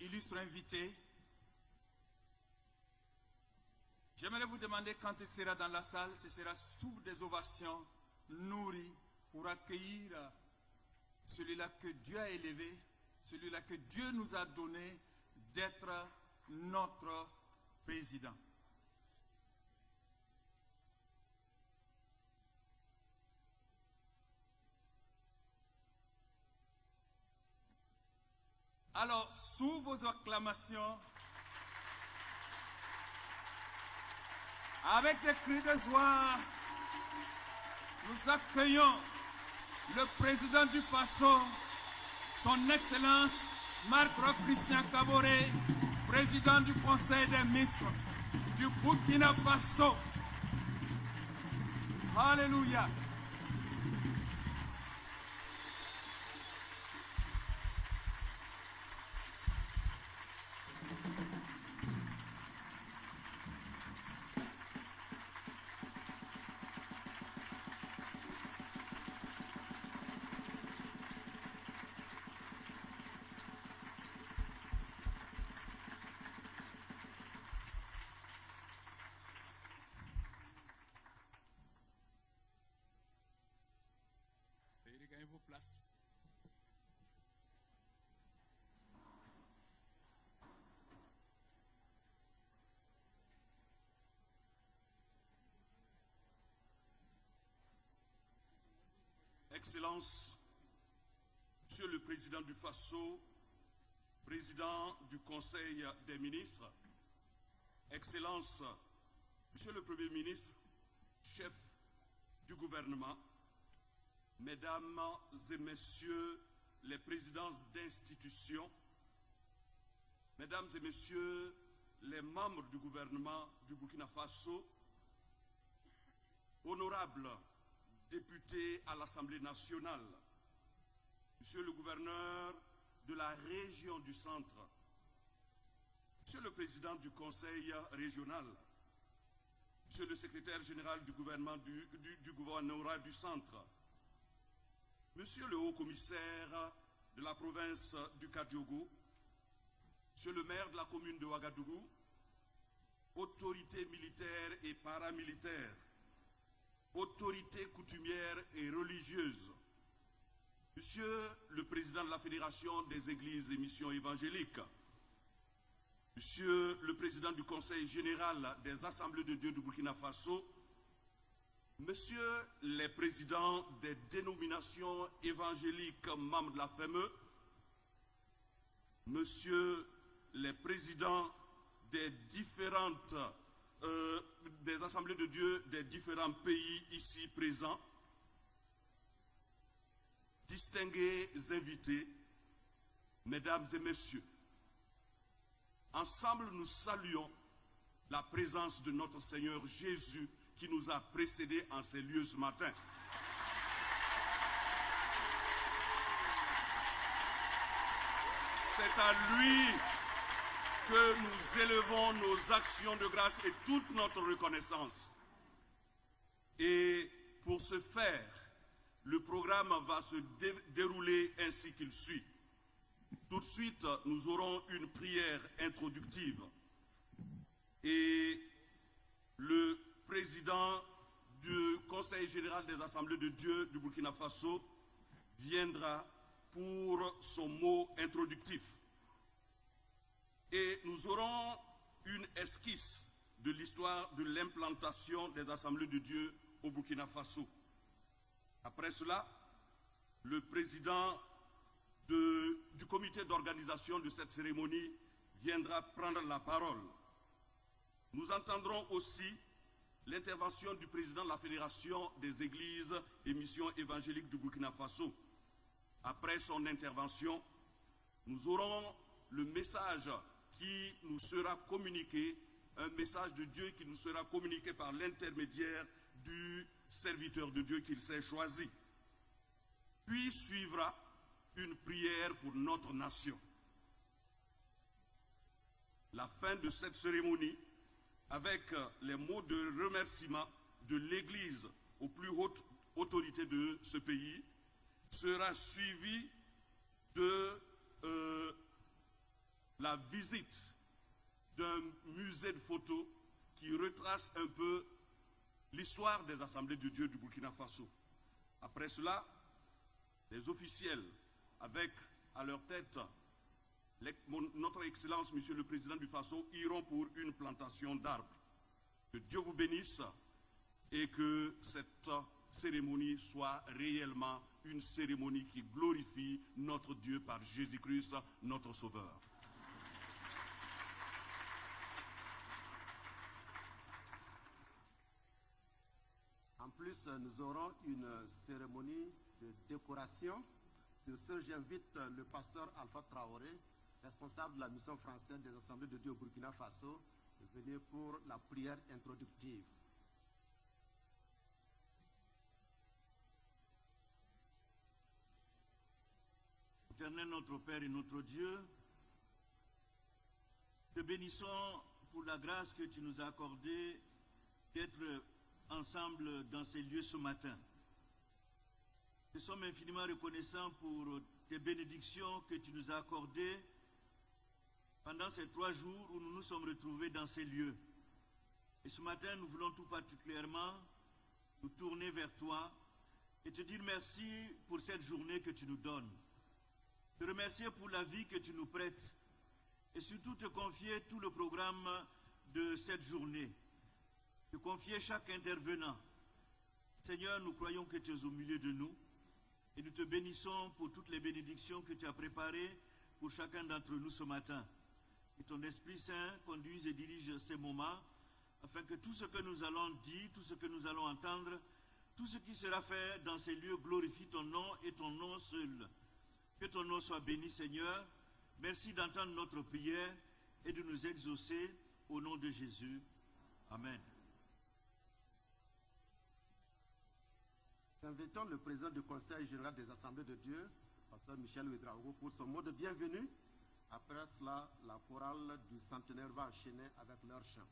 Illustre invité, j'aimerais vous demander quand il sera dans la salle, ce sera sous des ovations nourries pour accueillir celui-là que Dieu a élevé, celui-là que Dieu nous a donné d'être notre président. Alors, sous vos acclamations, avec des cris de joie, nous accueillons le président du Faso, son Excellence Marc-Roch Christian Kaboré, président du Conseil des ministres du Burkina Faso. Alléluia. vos places. Excellences, Monsieur le Président du Faso, Président du Conseil des ministres, Excellences, Monsieur le Premier ministre, chef du gouvernement, Mesdames et Messieurs les présidents d'institutions, Mesdames et Messieurs les membres du gouvernement du Burkina Faso, honorables députés à l'Assemblée nationale, Monsieur le gouverneur de la région du Centre, Monsieur le président du Conseil régional, Monsieur le secrétaire général du gouvernement du gouvernorat du Centre, Monsieur le haut-commissaire de la province du Kadiogo, Monsieur le maire de la commune de Ouagadougou, autorités militaires et paramilitaires, autorités coutumières et religieuses, Monsieur le président de la Fédération des églises et missions évangéliques, Monsieur le président du Conseil général des Assemblées de Dieu du Burkina Faso, Monsieur les présidents des dénominations évangéliques membres de la FEME, Monsieur les présidents des différentes des Assemblées de Dieu des différents pays ici présents, distingués invités, Mesdames et Messieurs, ensemble nous saluons la présence de notre Seigneur Jésus qui nous a précédés en ces lieux ce matin. C'est à lui que nous élevons nos actions de grâce et toute notre reconnaissance. Et pour ce faire, le programme va se dérouler ainsi qu'il suit. Tout de suite, nous aurons une prière introductive. Et le président du Conseil général des Assemblées de Dieu du Burkina Faso viendra pour son mot introductif. Et nous aurons une esquisse de l'histoire de l'implantation des Assemblées de Dieu au Burkina Faso. Après cela, le président du comité d'organisation de cette cérémonie viendra prendre la parole. Nous entendrons aussi l'intervention du président de la Fédération des églises et missions évangéliques du Burkina Faso. Après son intervention, nous aurons le message qui nous sera communiqué, un message de Dieu qui nous sera communiqué par l'intermédiaire du serviteur de Dieu qu'il s'est choisi. Puis suivra une prière pour notre nation. La fin de cette cérémonie, avec les mots de remerciement de l'Église aux plus hautes autorités de ce pays, sera suivie de la visite d'un musée de photos qui retrace un peu l'histoire des Assemblées de Dieu du Burkina Faso. Après cela, les officiels, avec à leur tête notre Excellence, Monsieur le Président du Faso, iront pour une plantation d'arbres. Que Dieu vous bénisse et que cette cérémonie soit réellement une cérémonie qui glorifie notre Dieu par Jésus-Christ, notre Sauveur. En plus, nous aurons une cérémonie de décoration. Sur ce, j'invite le pasteur Alpha Traoré, responsable de la mission française des Assemblées de Dieu au Burkina Faso, de venir pour la prière introductive. Éternel notre Père et notre Dieu, te bénissons pour la grâce que tu nous as accordée d'être ensemble dans ces lieux ce matin. Nous sommes infiniment reconnaissants pour tes bénédictions que tu nous as accordées pendant ces 3 jours où nous nous sommes retrouvés dans ces lieux. Et ce matin, nous voulons tout particulièrement nous tourner vers toi et te dire merci pour cette journée que tu nous donnes. Te remercier pour la vie que tu nous prêtes et surtout te confier tout le programme de cette journée. Te confier chaque intervenant. Seigneur, nous croyons que tu es au milieu de nous et nous te bénissons pour toutes les bénédictions que tu as préparées pour chacun d'entre nous ce matin. Que ton Esprit Saint conduise et dirige ces moments afin que tout ce que nous allons dire, tout ce que nous allons entendre, tout ce qui sera fait dans ces lieux glorifie ton nom et ton nom seul. Que ton nom soit béni, Seigneur. Merci d'entendre notre prière et de nous exaucer au nom de Jésus. Amen. Invitons le président du Conseil général des Assemblées de Dieu, pasteur Michel Ouedraogo, pour son mot de bienvenue. Après cela, la chorale du centenaire va enchaîner avec leur chant.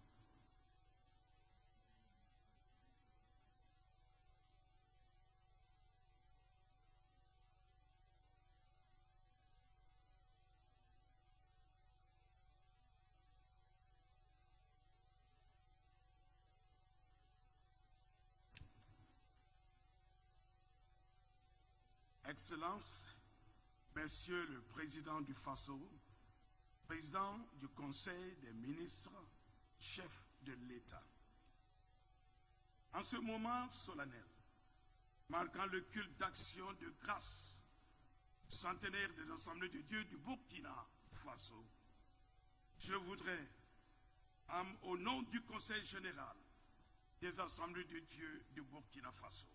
Excellences, Monsieur le Président du FASO, Président du Conseil des ministres, chef de l'État. En ce moment solennel, marquant le culte d'action de grâce, centenaire des Assemblées de Dieu du Burkina Faso, je voudrais, au nom du Conseil général des Assemblées de Dieu du Burkina Faso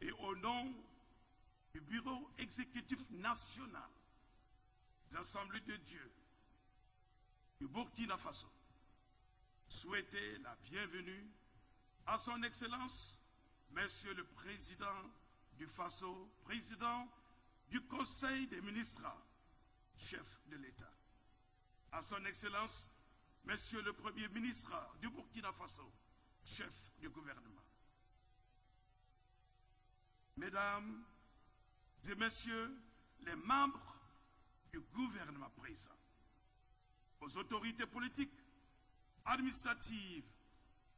et au nom du Bureau exécutif national des Assemblées de Dieu du Burkina Faso, souhaiter la bienvenue à son Excellence, Monsieur le Président du Faso, Président du Conseil des ministres, chef de l'État. À son Excellence, Monsieur le Premier ministre du Burkina Faso, chef du gouvernement. Mesdames et Messieurs les membres du gouvernement présent, aux autorités politiques, administratives,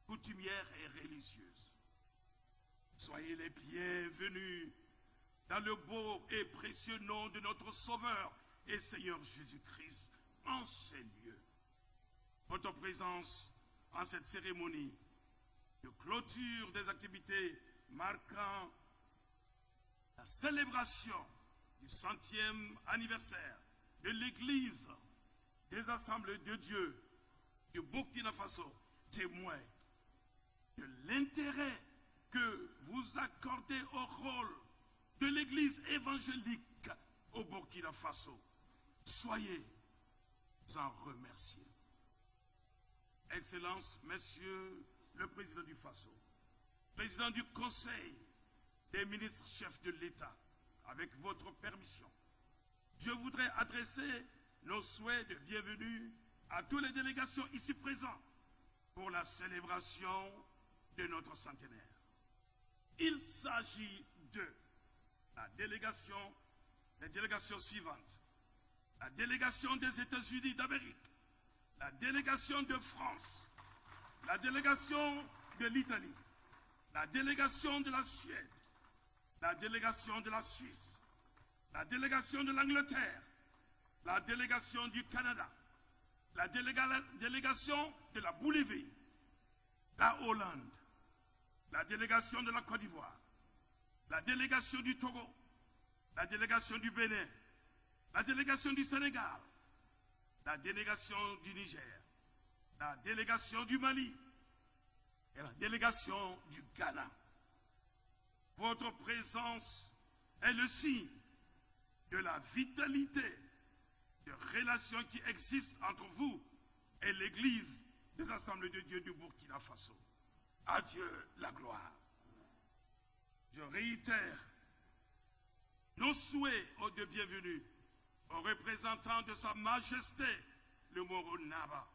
coutumières et religieuses, soyez les bienvenus dans le beau et précieux nom de notre Sauveur et Seigneur Jésus-Christ en ces lieux. Votre présence en cette cérémonie de clôture des activités marquant la célébration du 100e anniversaire de l'Église des Assemblées de Dieu du Burkina Faso témoigne de l'intérêt que vous accordez au rôle de l'Église évangélique au Burkina Faso. Soyez en remerciés. Excellences, Messieurs le Président du Faso, Président du Conseil des ministres chefs de l'État, avec votre permission, je voudrais adresser nos souhaits de bienvenue à toutes les délégations ici présentes pour la célébration de notre centenaire. Il s'agit de les délégations suivantes: la délégation des États-Unis d'Amérique, la délégation de France, la délégation de l'Italie, la délégation de la Suède, la délégation de la Suisse, la délégation de l'Angleterre, la délégation du Canada, la délégation de la Bolivie, la Hollande, la délégation de la Côte d'Ivoire, la délégation du Togo, la délégation du Bénin, la délégation du Sénégal, la délégation du Niger, la délégation du Mali et la délégation du Ghana. Votre présence est le signe de la vitalité de relations qui existent entre vous et l'Église des Assemblées de Dieu du Burkina Faso. À Dieu la gloire. Je réitère nos souhaits de bienvenue aux représentants de Sa Majesté le Moro Naba,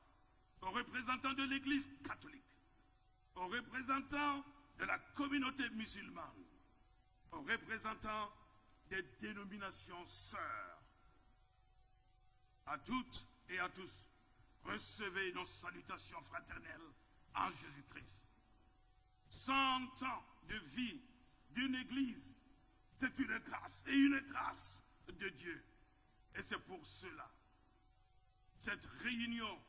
aux représentants de l'Église catholique, aux représentants de la communauté musulmane, aux représentants des dénominations sœurs. À toutes et à tous, recevez nos salutations fraternelles en Jésus-Christ. 100 ans de vie d'une église, c'est une grâce et une grâce de Dieu. Et c'est pour cela, cette réunion,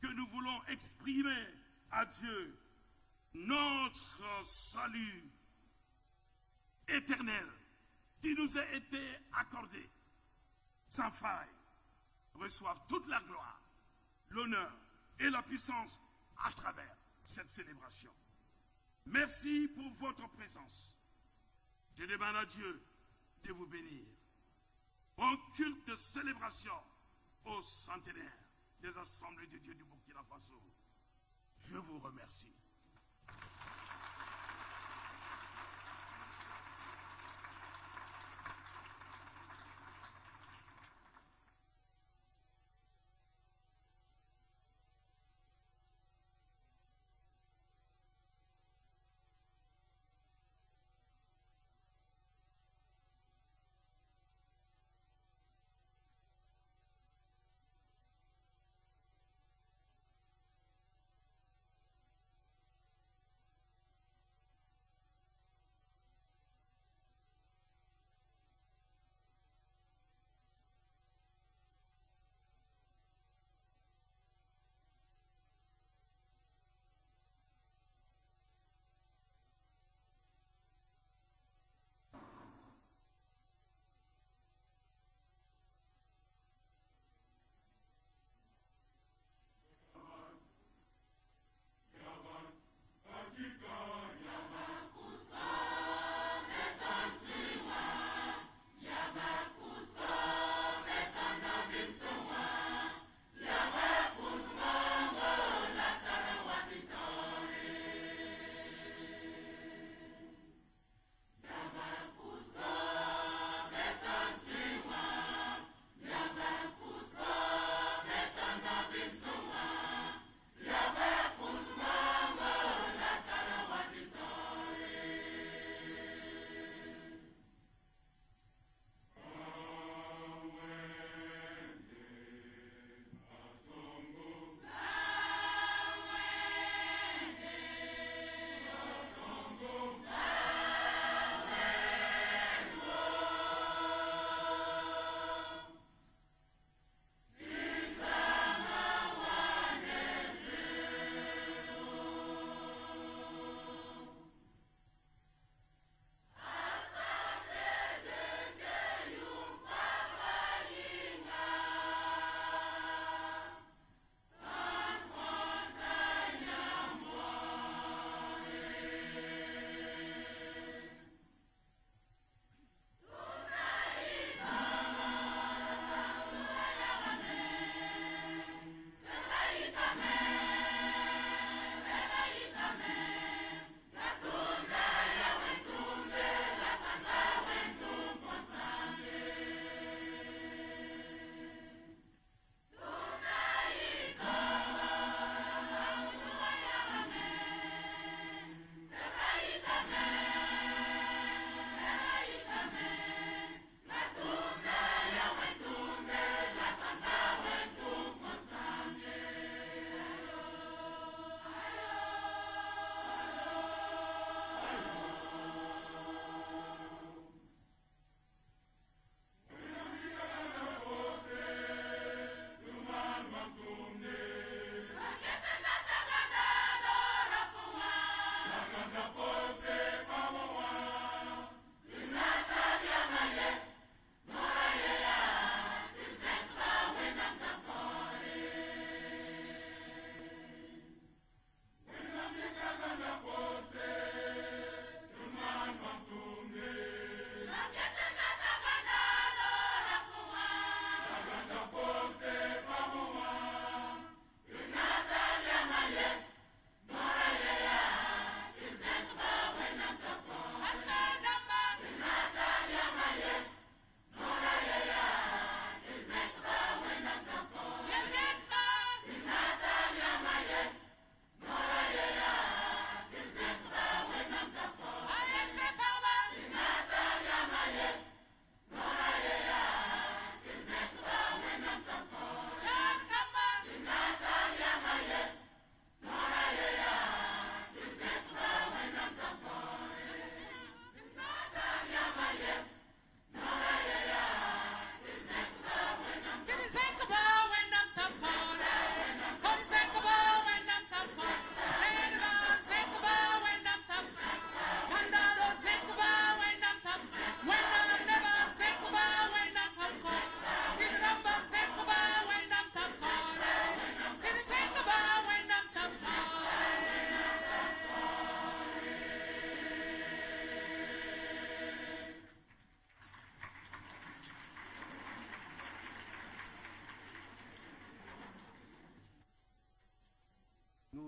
que nous voulons exprimer à Dieu notre salut éternel qui nous a été accordé sans faille, reçoivent toute la gloire, l'honneur et la puissance à travers cette célébration. Merci pour votre présence. Je demande à Dieu de vous bénir. Bon culte de célébration au centenaire des Assemblées de Dieu du Burkina Faso. Je vous remercie.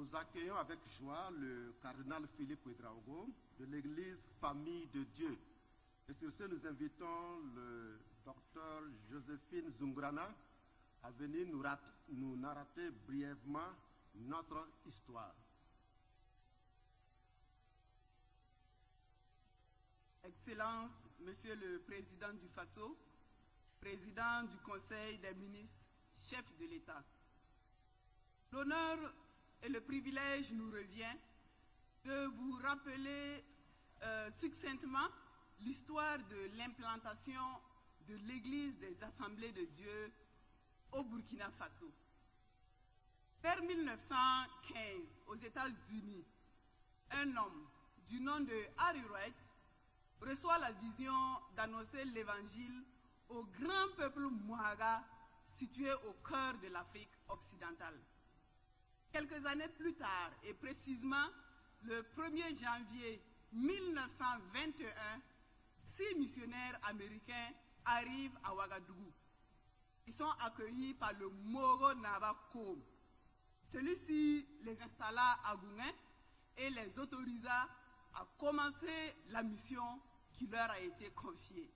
Nous accueillons avec joie le cardinal Philippe Ouedraogo de l'église Famille de Dieu. Et sur ce, nous invitons le docteur Joséphine Zungrana à venir nous narrater brièvement notre histoire. Excellence, Monsieur le Président du FASO, Président du Conseil des ministres, chef de l'État. L'honneur et le privilège nous revient de vous rappeler succinctement l'histoire de l'implantation de l'Église des Assemblées de Dieu au Burkina Faso. Vers 1915, aux États-Unis, un homme du nom de Harry Wright reçoit la vision d'annoncer l'Évangile au grand peuple Mouaga situé au cœur de l'Afrique occidentale. Quelques années plus tard, et précisément le 1er janvier 1921, 6 missionnaires américains arrivent à Ouagadougou. Ils sont accueillis par le Moro Naba Kom. Celui-ci les installa à Gouin et les autorisa à commencer la mission qui leur a été confiée.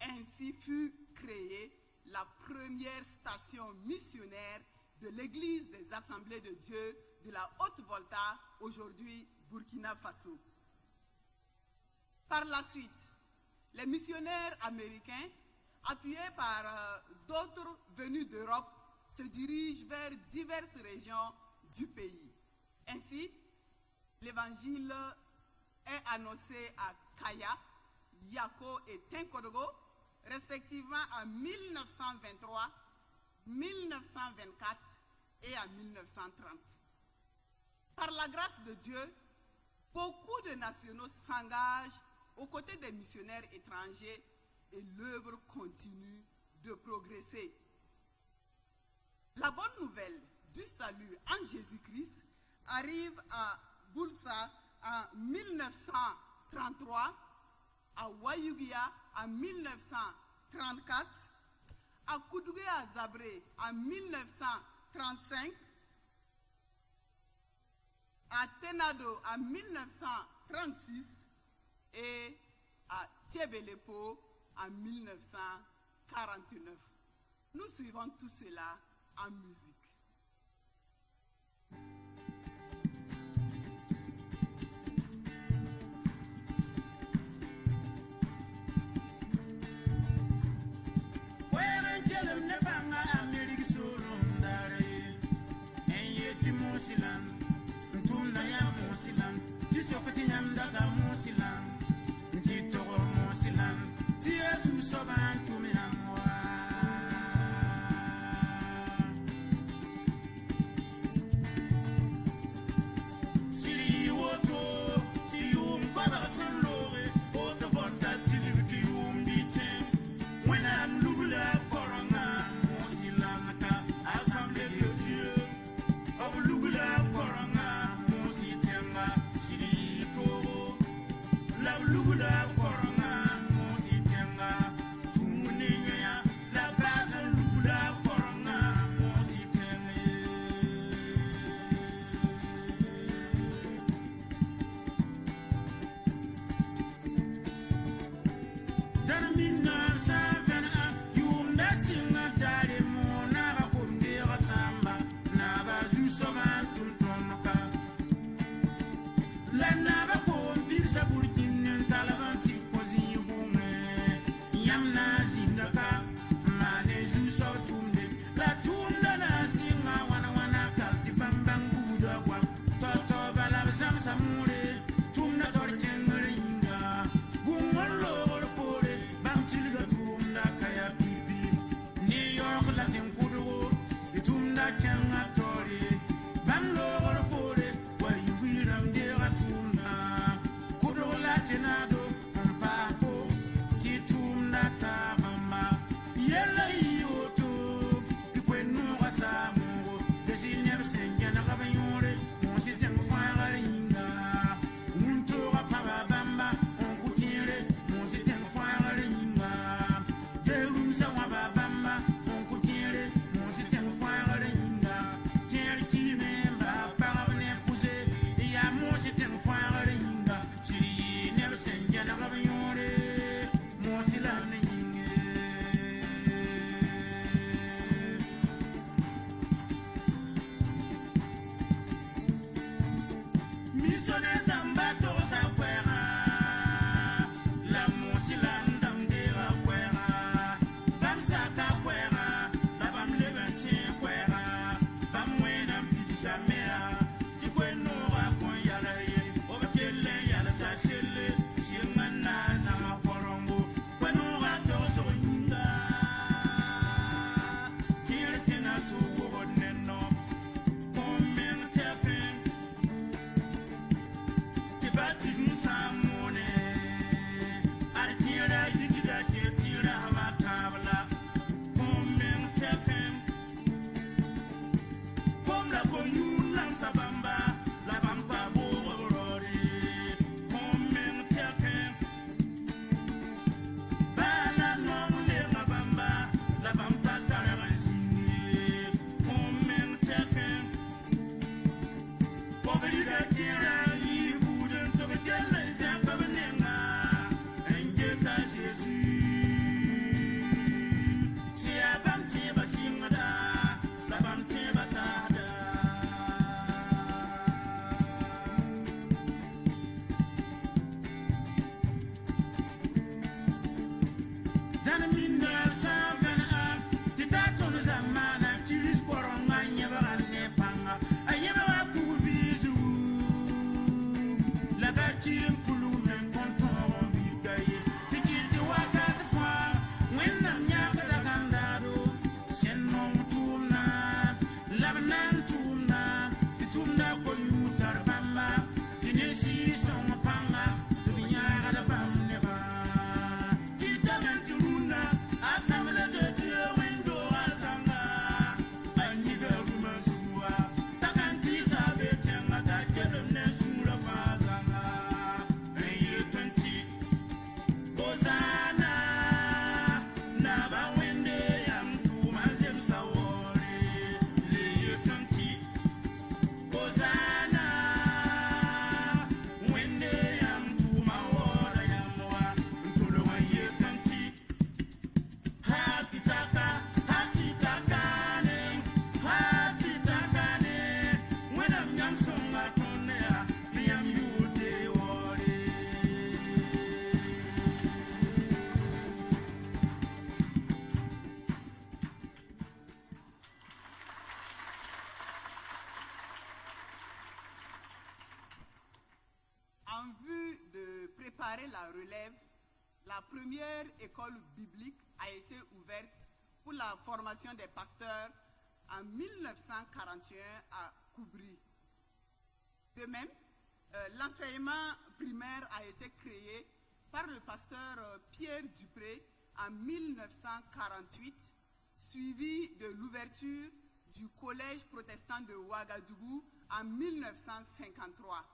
Ainsi fut créée la première station missionnaire de l'Église des Assemblées de Dieu de la Haute-Volta, aujourd'hui Burkina Faso. Par la suite, les missionnaires américains, appuyés par d'autres venus d'Europe, se dirigent vers diverses régions du pays. Ainsi, l'Évangile est annoncé à Kaya, Yako et Tinkodogo, respectivement en 1923, 1924 et en 1930. Par la grâce de Dieu, beaucoup de nationaux s'engagent aux côtés des missionnaires étrangers et l'œuvre continue de progresser. La bonne nouvelle du salut en Jésus-Christ arrive à Boulsa en 1933, à Wayugia en 1934, à Koudougué à Zabré en 1935, à Tenado en 1936 et à Tiebelepo en 1949. Nous suivons tout cela en musique. préparer la relève, la première école biblique a été ouverte pour la formation des pasteurs en 1941 à Koubri. De même, l'enseignement primaire a été créé par le pasteur Pierre Dupré en 1948, suivi de l'ouverture du collège protestant de Ouagadougou en 1953.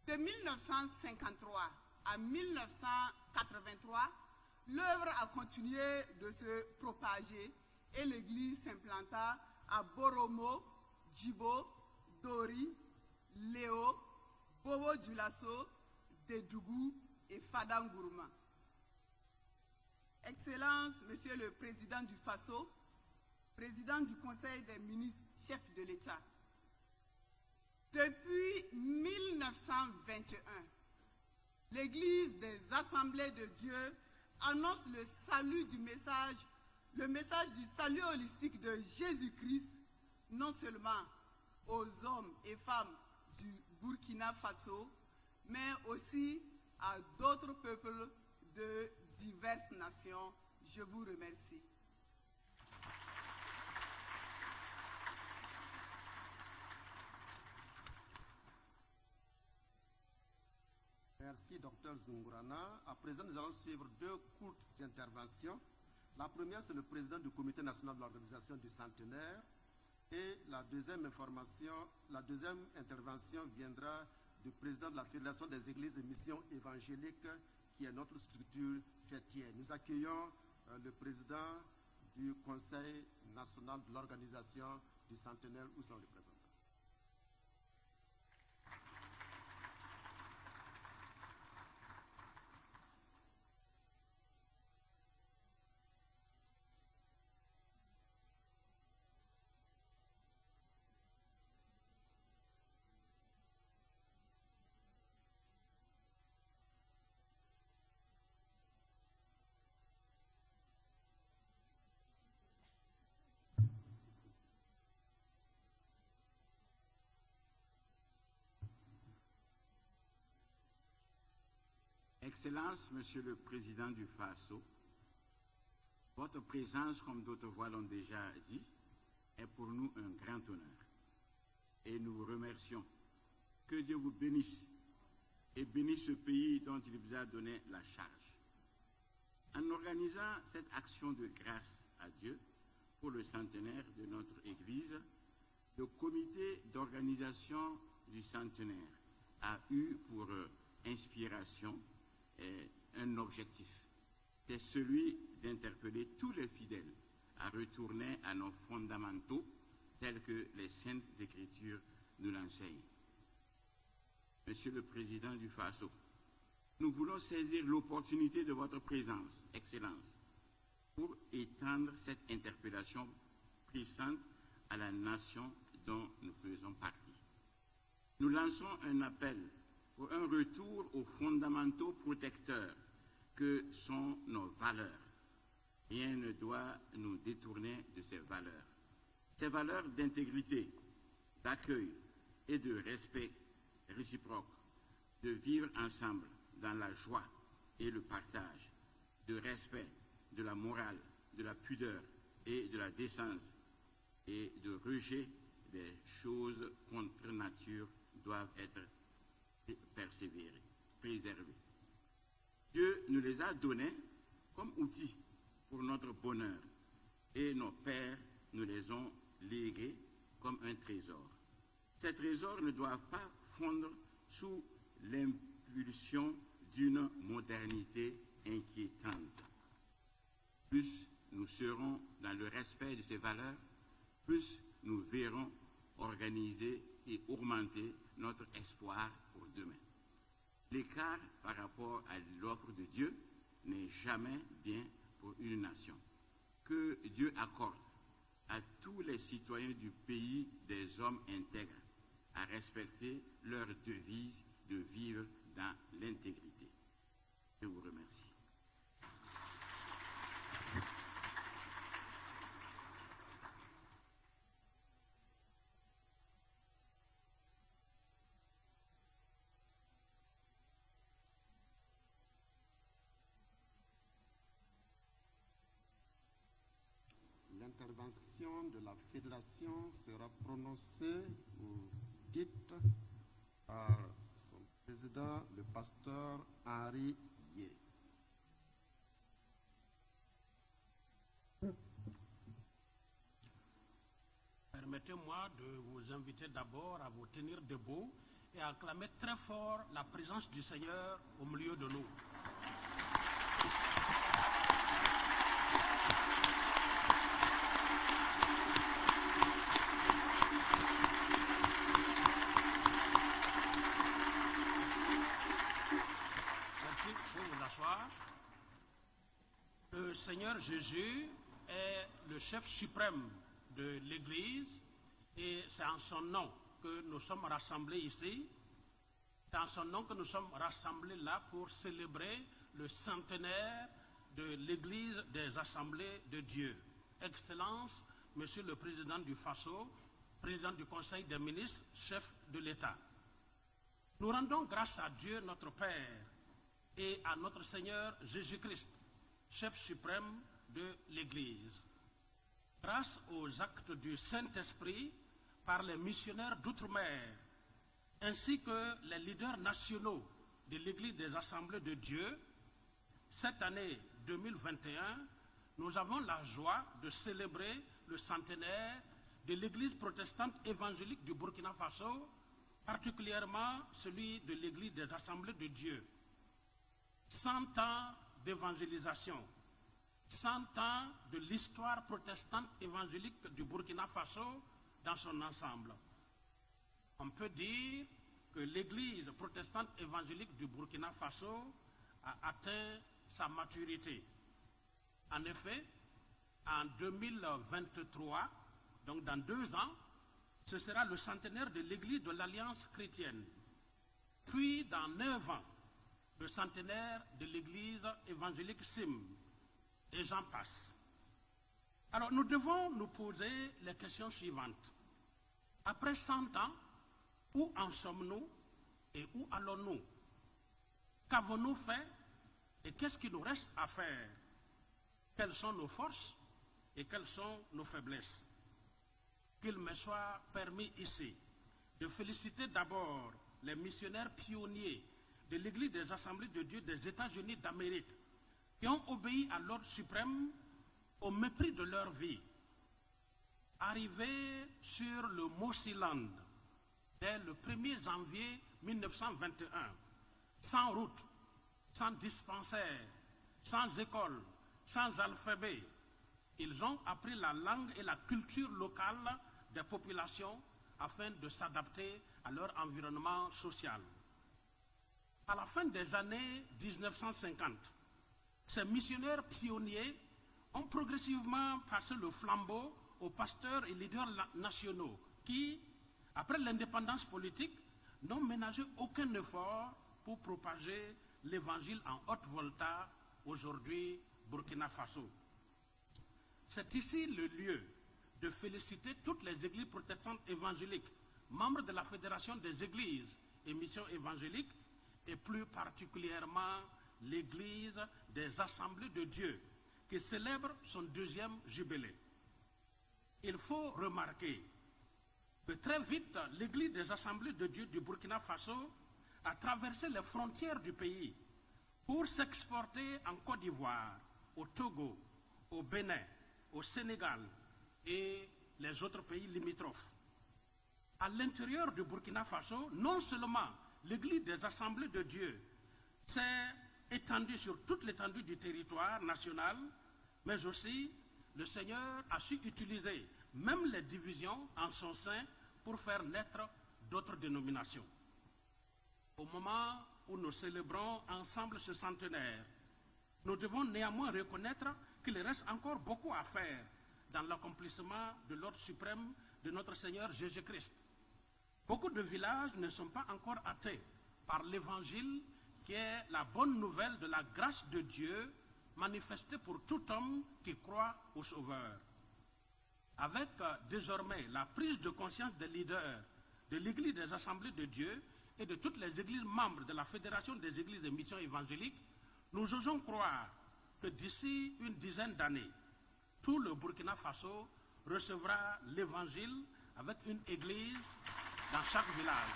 De 1953 à 1983, l'œuvre a continué de se propager et l'église s'implanta à Boromo, Djibo, Dori, Léo, Bobo Dioulasso, Dédougou et Fadangourma. Excellence, Monsieur le Président du Faso, Président du Conseil des ministres, chef de l'État. Depuis 1921, l'Église des Assemblées de Dieu annonce le message du salut holistique de Jésus-Christ, non seulement aux hommes et femmes du Burkina Faso, mais aussi à d'autres peuples de diverses nations. Je vous remercie. Merci, Dr Zungourana. À présent, nous allons suivre deux courtes interventions. La première, c'est le président du Comité national de l'organisation du centenaire. Et la deuxième intervention viendra du président de la Fédération des églises et missions évangéliques, qui est notre structure fêtière. Nous accueillons le président du Conseil national de l'organisation du centenaire ou son représentant. Excellence, Monsieur le Président du Faso, votre présence, comme d'autres voix l'ont déjà dit, est pour nous un grand honneur. Et nous vous remercions. Que Dieu vous bénisse et bénisse ce pays dont il vous a donné la charge. En organisant cette action de grâce à Dieu pour le centenaire de notre Église, le comité d'organisation du centenaire a eu pour inspiration un objectif, c'est celui d'interpeller tous les fidèles à retourner à nos fondamentaux tels que les Saintes Écritures nous l'enseignent. Monsieur le Président du Faso, nous voulons saisir l'opportunité de votre présence, Excellence, pour étendre cette interpellation puissante à la nation dont nous faisons partie. Nous lançons un appel pour un retour aux fondamentaux protecteurs que sont nos valeurs. Rien ne doit nous détourner de ces valeurs. Ces valeurs d'intégrité, d'accueil et de respect réciproque, de vivre ensemble dans la joie et le partage, de respect, de la morale, de la pudeur et de la décence, et de rejet des choses contre nature doivent être préservés. Dieu nous les a donnés comme outils pour notre bonheur et nos pères nous les ont légués comme un trésor. Ces trésors ne doivent pas fondre sous l'impulsion d'une modernité inquiétante. Plus nous serons dans le respect de ces valeurs, plus nous verrons organiser et augmenter notre espoir pour demain. L'écart par rapport à l'offre de Dieu n'est jamais bien pour une nation. Que Dieu accorde à tous les citoyens du pays des hommes intègres à respecter leur devise de vivre dans l'intégrité. Je vous remercie. l'intervention de la fédération sera prononcée ou dite par son président, le pasteur Henri Yé. Permettez-moi de vous inviter d'abord à vous tenir debout et à acclamer très fort la présence du Seigneur au milieu de nous. Merci pour vous asseoir. Le Seigneur Jésus est le chef suprême de l'Église et c'est en son nom que nous sommes rassemblés ici. C'est en son nom que nous sommes rassemblés là pour célébrer le centenaire de l'Église des Assemblées de Dieu. Excellence, Monsieur le Président du FASO, Président du Conseil des ministres, chef de l'État. Nous rendons grâce à Dieu notre Père et à notre Seigneur Jésus-Christ, chef suprême de l'Église. Grâce aux actes du Saint-Esprit par les missionnaires d'outre-mer, ainsi que les leaders nationaux de l'Église des Assemblées de Dieu, cette année 2021, nous avons la joie de célébrer le centenaire de l'Église protestante évangélique du Burkina Faso, particulièrement celui de l'Église des Assemblées de Dieu. 100 ans d'évangélisation. 100 ans de l'histoire protestante évangélique du Burkina Faso dans son ensemble. On peut dire que l'Église protestante évangélique du Burkina Faso a atteint sa maturité. En effet, en 2023, donc dans 2 ans, ce sera le centenaire de l'Église de l'Alliance chrétienne. Puis dans 9 ans, le centenaire de l'Église évangélique SIM. Et j'en passe. Alors nous devons nous poser les questions suivantes. Après 100 ans, où en sommes-nous et où allons-nous? Qu'avons-nous fait et qu'est-ce qu'il nous reste à faire? Quelles sont nos forces et quelles sont nos faiblesses? Qu'il me soit permis ici de féliciter d'abord les missionnaires pionniers de l'Église des Assemblées de Dieu des États-Unis d'Amérique qui ont obéi à l'ordre suprême au mépris de leur vie. Arrivés sur le Mosiland dès le 1er janvier 1921, sans route, sans dispensaire, sans école, sans alphabet, ils ont appris la langue et la culture locale des populations afin de s'adapter à leur environnement social. À la fin des années 1950, ces missionnaires pionniers ont progressivement passé le flambeau aux pasteurs et leaders nationaux qui, après l'indépendance politique, n'ont ménagé aucun effort pour propager l'évangile en Haute-Volta, aujourd'hui Burkina Faso. C'est ici le lieu de féliciter toutes les églises protestantes évangéliques, membres de la Fédération des églises et missions évangéliques, et plus particulièrement l'Église des Assemblées de Dieu, qui célèbre son 2e jubilé. Il faut remarquer que très vite, l'Église des Assemblées de Dieu du Burkina Faso a traversé les frontières du pays pour s'exporter en Côte d'Ivoire, au Togo, au Bénin, au Sénégal et les autres pays limitrophes. À l'intérieur du Burkina Faso, non seulement l'Église des Assemblées de Dieu s'est étendue sur toute l'étendue du territoire national, mais aussi le Seigneur a su utiliser même les divisions en son sein pour faire naître d'autres dénominations. Au moment où nous célébrons ensemble ce centenaire, nous devons néanmoins reconnaître qu'il reste encore beaucoup à faire dans l'accomplissement de l'ordre suprême de notre Seigneur Jésus-Christ. Beaucoup de villages ne sont pas encore atteints par l'Évangile qui est la bonne nouvelle de la grâce de Dieu manifestée pour tout homme qui croit au Sauveur. Avec désormais la prise de conscience des leaders de l'Église des Assemblées de Dieu et de toutes les églises membres de la Fédération des églises de mission évangélique, nous osons croire que d'ici une dizaine d'années, tout le Burkina Faso recevra l'évangile avec une église dans chaque village.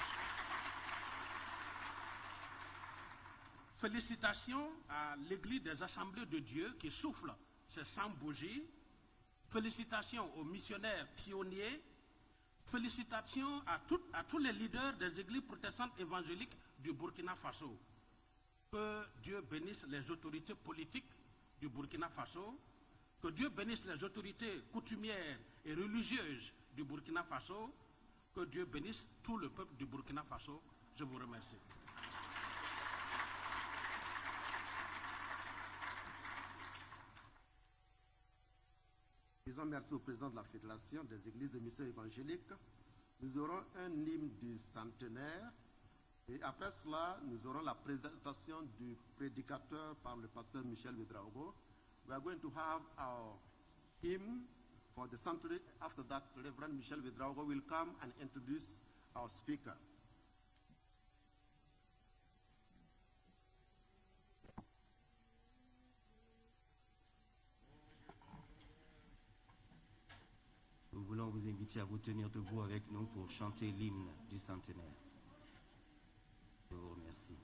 Félicitations à l'église des Assemblées de Dieu qui souffle ses 100 bougies. Félicitations aux missionnaires pionniers. Félicitations à tous les leaders des églises protestantes évangéliques du Burkina Faso. Que Dieu bénisse les autorités politiques du Burkina Faso. Que Dieu bénisse les autorités coutumières et religieuses du Burkina Faso. Que Dieu bénisse tout le peuple du Burkina Faso. Je vous remercie. Disons merci au président de la Fédération des Églises et Missions évangéliques. Nous aurons un hymne du centenaire et après cela, nous aurons la présentation du prédicateur par le pasteur Michel Ouédraogo. We are going to have our hymn for the centenary. After that, Reverend Michel Ouédraogo will come and introduce our speaker. Nous voulons vous inviter à vous tenir debout avec nous pour chanter l'hymne du centenaire. Je vous remercie.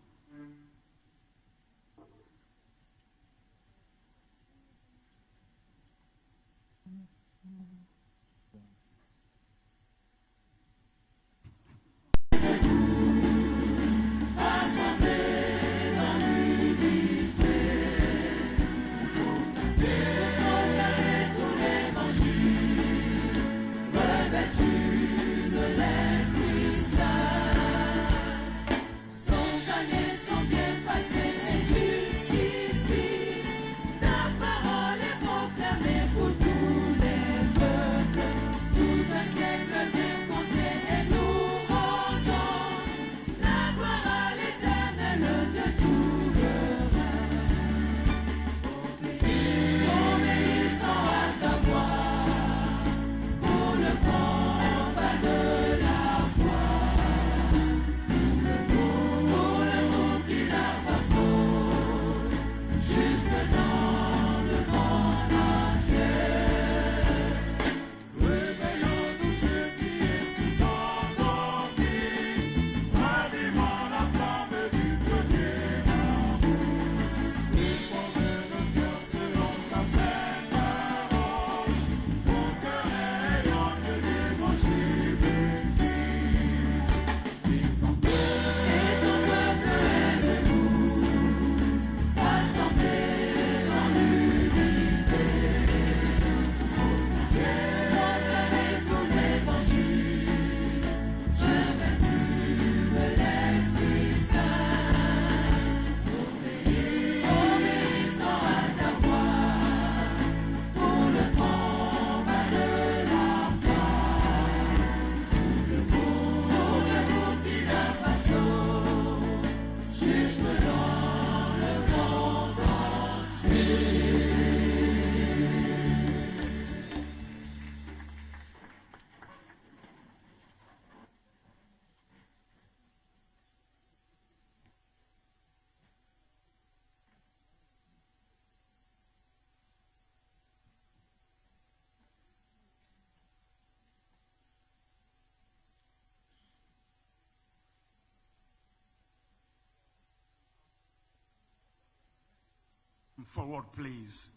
Forward, please.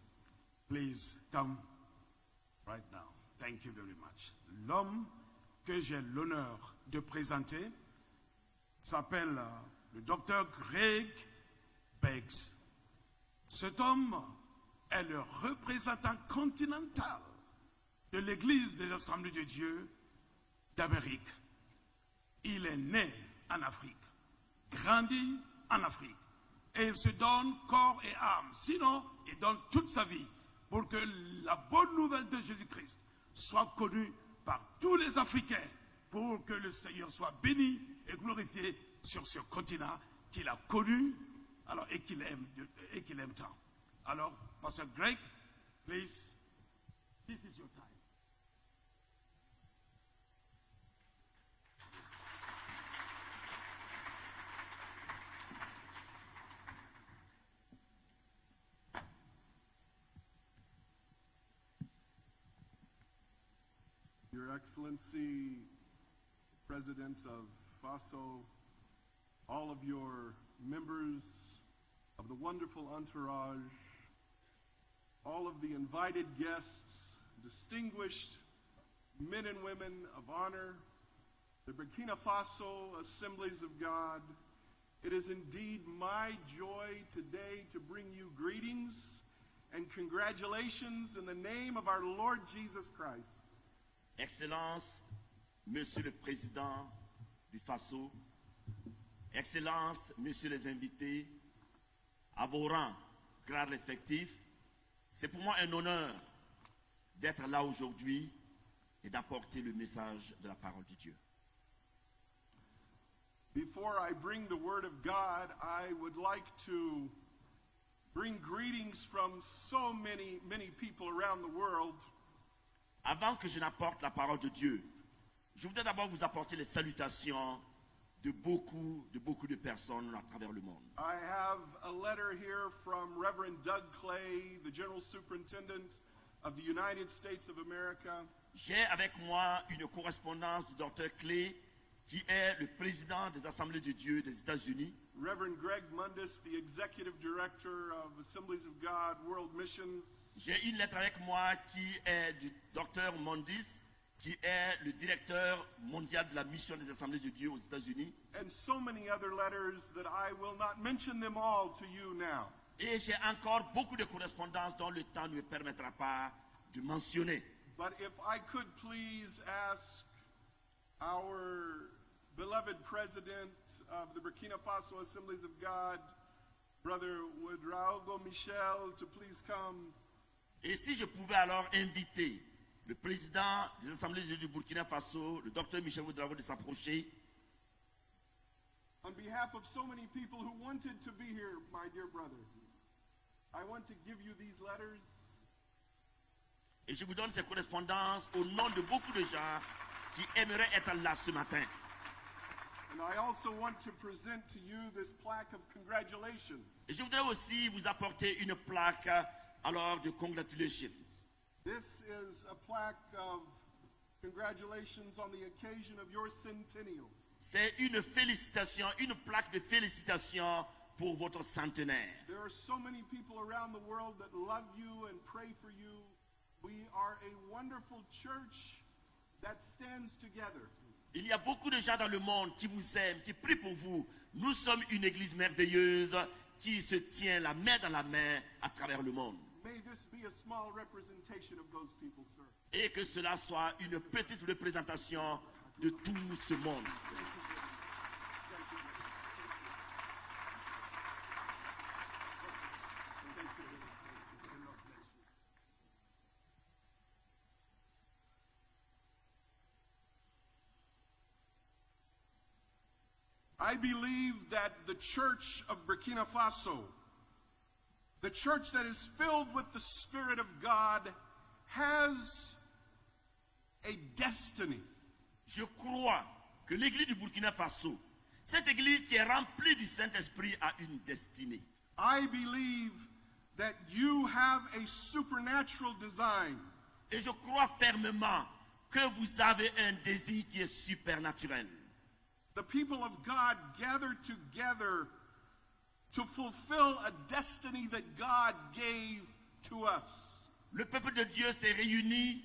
Please come right now. Thank you very much. L'homme que j'ai l'honneur de présenter s'appelle le docteur Greg Beggs. Cet homme est le représentant continental de l'Église des Assemblées de Dieu d'Amérique. Il est né en Afrique, grandi en Afrique. Et il se donne corps et âme. Sinon, il donne toute sa vie pour que la bonne nouvelle de Jésus-Christ soit connue par tous les Africains, pour que le Seigneur soit béni et glorifié sur ce continent qu'il a connu et qu'il aime tant. Alors, Pastor Greg, please, this is your time. Your Excellency, President of FASO, all of your members of the wonderful entourage, all of the invited guests, distinguished men and women of honor, the Burkina Faso Assemblies of God, it is indeed my joy today to bring you greetings and congratulations in the name of our Lord Jesus Christ. Excellence, Monsieur le Président du FASO, Excellence, Messieurs les invités, à vos rangs, grades respectifs, c'est pour moi un honneur d'être là aujourd'hui et d'apporter le message de la parole de Dieu. Before I bring the word of God, I would like to bring greetings from so many people around the world. Avant que je n'apporte la parole de Dieu, je voudrais d'abord vous apporter les salutations de beaucoup de personnes à travers le monde. I have a letter here from Reverend Doug Clay, the General Superintendent of the United States of America. J'ai avec moi une correspondance du Dr. Clay, qui est le président des Assemblées de Dieu des États-Unis. Reverend Greg Mundis, the Executive Director of Assemblies of God World Missions. J'ai une lettre avec moi qui est du Dr. Mundis, qui est le directeur mondial de la mission des Assemblées de Dieu aux États-Unis. And so many other letters that I will not mention them all to you now. Et j'ai encore beaucoup de correspondances dont le temps ne me permettra pas de mentionner. But if I could please ask our beloved president of the Burkina Faso Assemblies of God, Brother Ouedraogo Michel, to please come. Et si je pouvais alors inviter le président des Assemblées de Dieu du Burkina Faso, le docteur Michel Ouedraogo, de s'approcher. On behalf of so many people who wanted to be here, my dear brother, I want to give you these letters. Et je vous donne ces correspondances au nom de beaucoup de gens qui aimeraient être là ce matin. And I also want to present to you this plaque of congratulations. Et je voudrais aussi vous apporter une plaque alors de congratulations. This is a plaque of congratulations on the occasion of your centennial. C'est une félicitation, une plaque de félicitations pour votre centenaire. There are so many people around the world that love you and pray for you. We are a wonderful church that stands together. Il y a beaucoup de gens dans le monde qui vous aiment, qui prient pour vous. Nous sommes une église merveilleuse qui se tient la main dans la main à travers le monde. May this be a small representation of those people, sir. Et que cela soit une petite représentation de tout ce monde. I believe that the church of Burkina Faso, the church that is filled with the Spirit of God, has a destiny. Je crois que l'église du Burkina Faso, cette église qui est remplie du Saint-Esprit, a une destinée. I believe that you have a supernatural design. Et je crois fermement que vous avez un désir qui est supernaturel. The people of God gathered together to fulfill a destiny that God gave to us. Le peuple de Dieu s'est réuni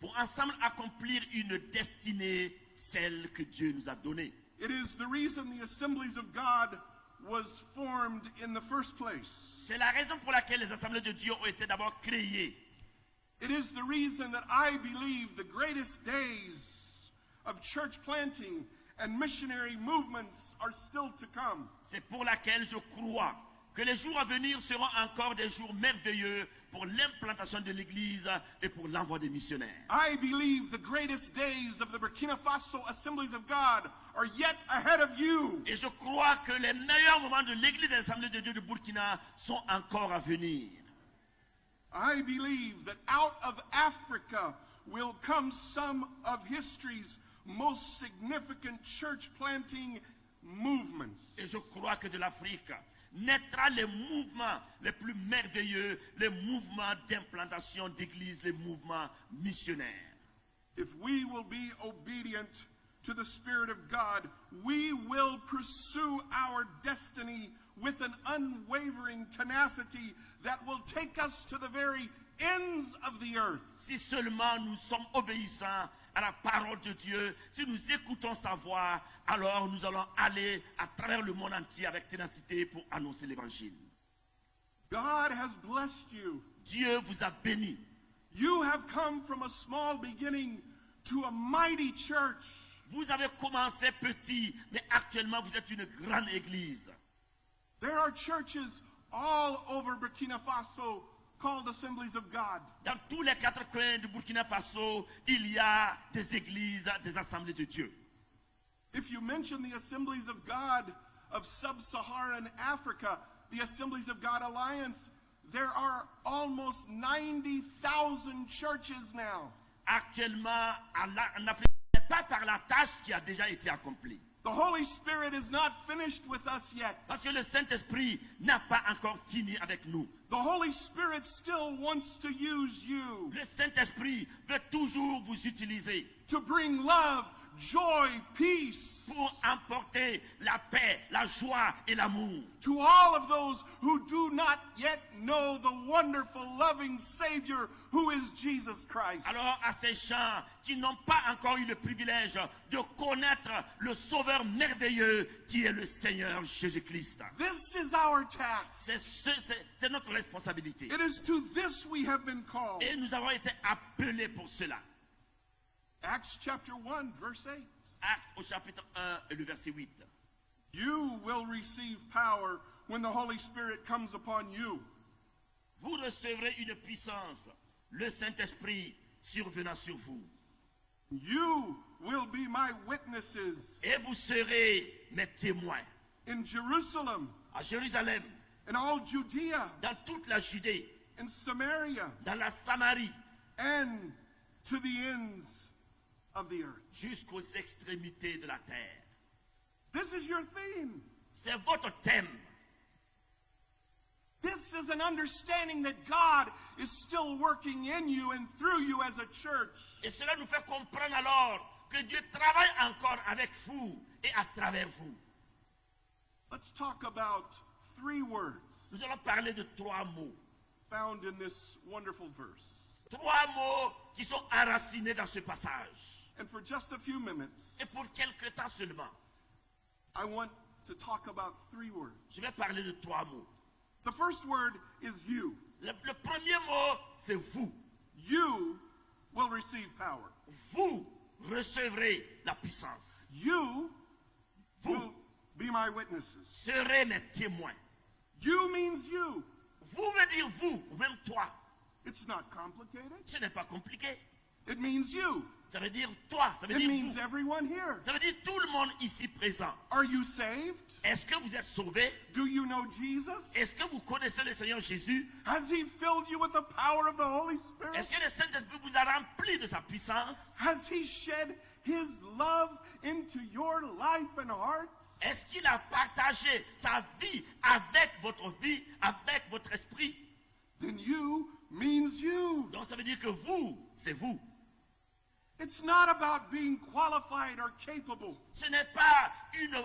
pour ensemble accomplir une destinée, celle que Dieu nous a donnée. It is the reason the Assemblies of God was formed in the first place. C'est la raison pour laquelle les assemblées de Dieu ont été d'abord créées. It is the reason that I believe the greatest days of church planting and missionary movements are still to come. C'est pour laquelle je crois que les jours à venir seront encore des jours merveilleux pour l'implantation de l'Église et pour l'envoi des missionnaires. I believe the greatest days of the Burkina Faso Assemblies of God are yet ahead of you. Et je crois que les meilleurs moments de l'Église des Assemblées de Dieu de Burkina sont encore à venir. I believe that out of Africa will come some of history's most significant church planting movements. Et je crois que de l'Afrique naîtra les mouvements les plus merveilleux, les mouvements d'implantation d'église, les mouvements missionnaires. if we will be obedient to the Spirit of God, we will pursue our destiny with an unwavering tenacity that will take us to the very ends of the earth. Si seulement nous sommes obéissants à la parole de Dieu, si nous écoutons sa voix, alors nous allons aller à travers le monde entier avec ténacité pour annoncer l'évangile. God has blessed you. Dieu vous a béni. You have come from a small beginning to a mighty church. Vous avez commencé petit, mais actuellement vous êtes une grande église. There are churches all over Burkina Faso called Assemblies of God. Dans tous les quatre coins du Burkina Faso, il y a des églises, des assemblées de Dieu. If you mention the Assemblies of God of Sub-Saharan Africa, the Assemblies of God Alliance, there are almost 90,000 churches now. Actuellement, en Afrique, pas par la tâche qui a déjà été accomplie. The Holy Spirit is not finished with us yet. Parce que le Saint-Esprit n'a pas encore fini avec nous. The Holy Spirit still wants to use you. Le Saint-Esprit veut toujours vous utiliser. To bring love, joy, peace. Pour emporter la paix, la joie et l'amour. To all of those who do not yet know the wonderful, loving Savior who is Jesus Christ. Alors à ces gens qui n'ont pas encore eu le privilège de connaître le Sauveur merveilleux qui est le Seigneur Jésus-Christ. This is our task. C'est notre responsabilité. It is to this we have been called. Et nous avons été appelés pour cela. Acts chapter 1, verse 8. Actes au chapitre 1 et le verset 8. You will receive power when the Holy Spirit comes upon you. Vous recevrez une puissance, le Saint-Esprit survenant sur vous. You will be my witnesses. Et vous serez mes témoins. In Jerusalem. À Jérusalem. In all Judea. Dans toute la Judée. In Samaria. Dans la Samarie. And to the ends of the earth. Jusqu'aux extrémités de la terre. This is your theme. C'est votre thème. This is an understanding that God is still working in you and through you as a church. Et cela nous fait comprendre alors que Dieu travaille encore avec vous et à travers vous. Let's talk about 3 words. Nous allons parler de 3 mots. Found in this wonderful verse. 3 mots qui sont enracinés dans ce passage. And for just a few minutes, et pour quelque temps seulement, I want to talk about 3 words. Je vais parler de 3 mots. The first word is you. Le premier mot, c'est vous. You will receive power. Vous recevrez la puissance. You will be my witnesses. Serez mes témoins. You means you. Vous veut dire vous, ou même toi. It's not complicated. Ce n'est pas compliqué. It means you. Ça veut dire toi, ça veut It dire means vous. everyone here. Ça veut dire tout le monde ici présent. Are you saved? Est-ce que vous êtes sauvés? Do you know Jesus? Est-ce que vous connaissez le Seigneur Jésus? Has he filled you with the power of the Holy Spirit? Est-ce que le Saint-Esprit vous a rempli de sa puissance? Has he shed his love into your life and heart? Est-ce qu'il a partagé sa vie avec votre esprit? Then you means you. Donc ça veut dire que vous, c'est vous. It's not about being qualified or capable. Ce n'est pas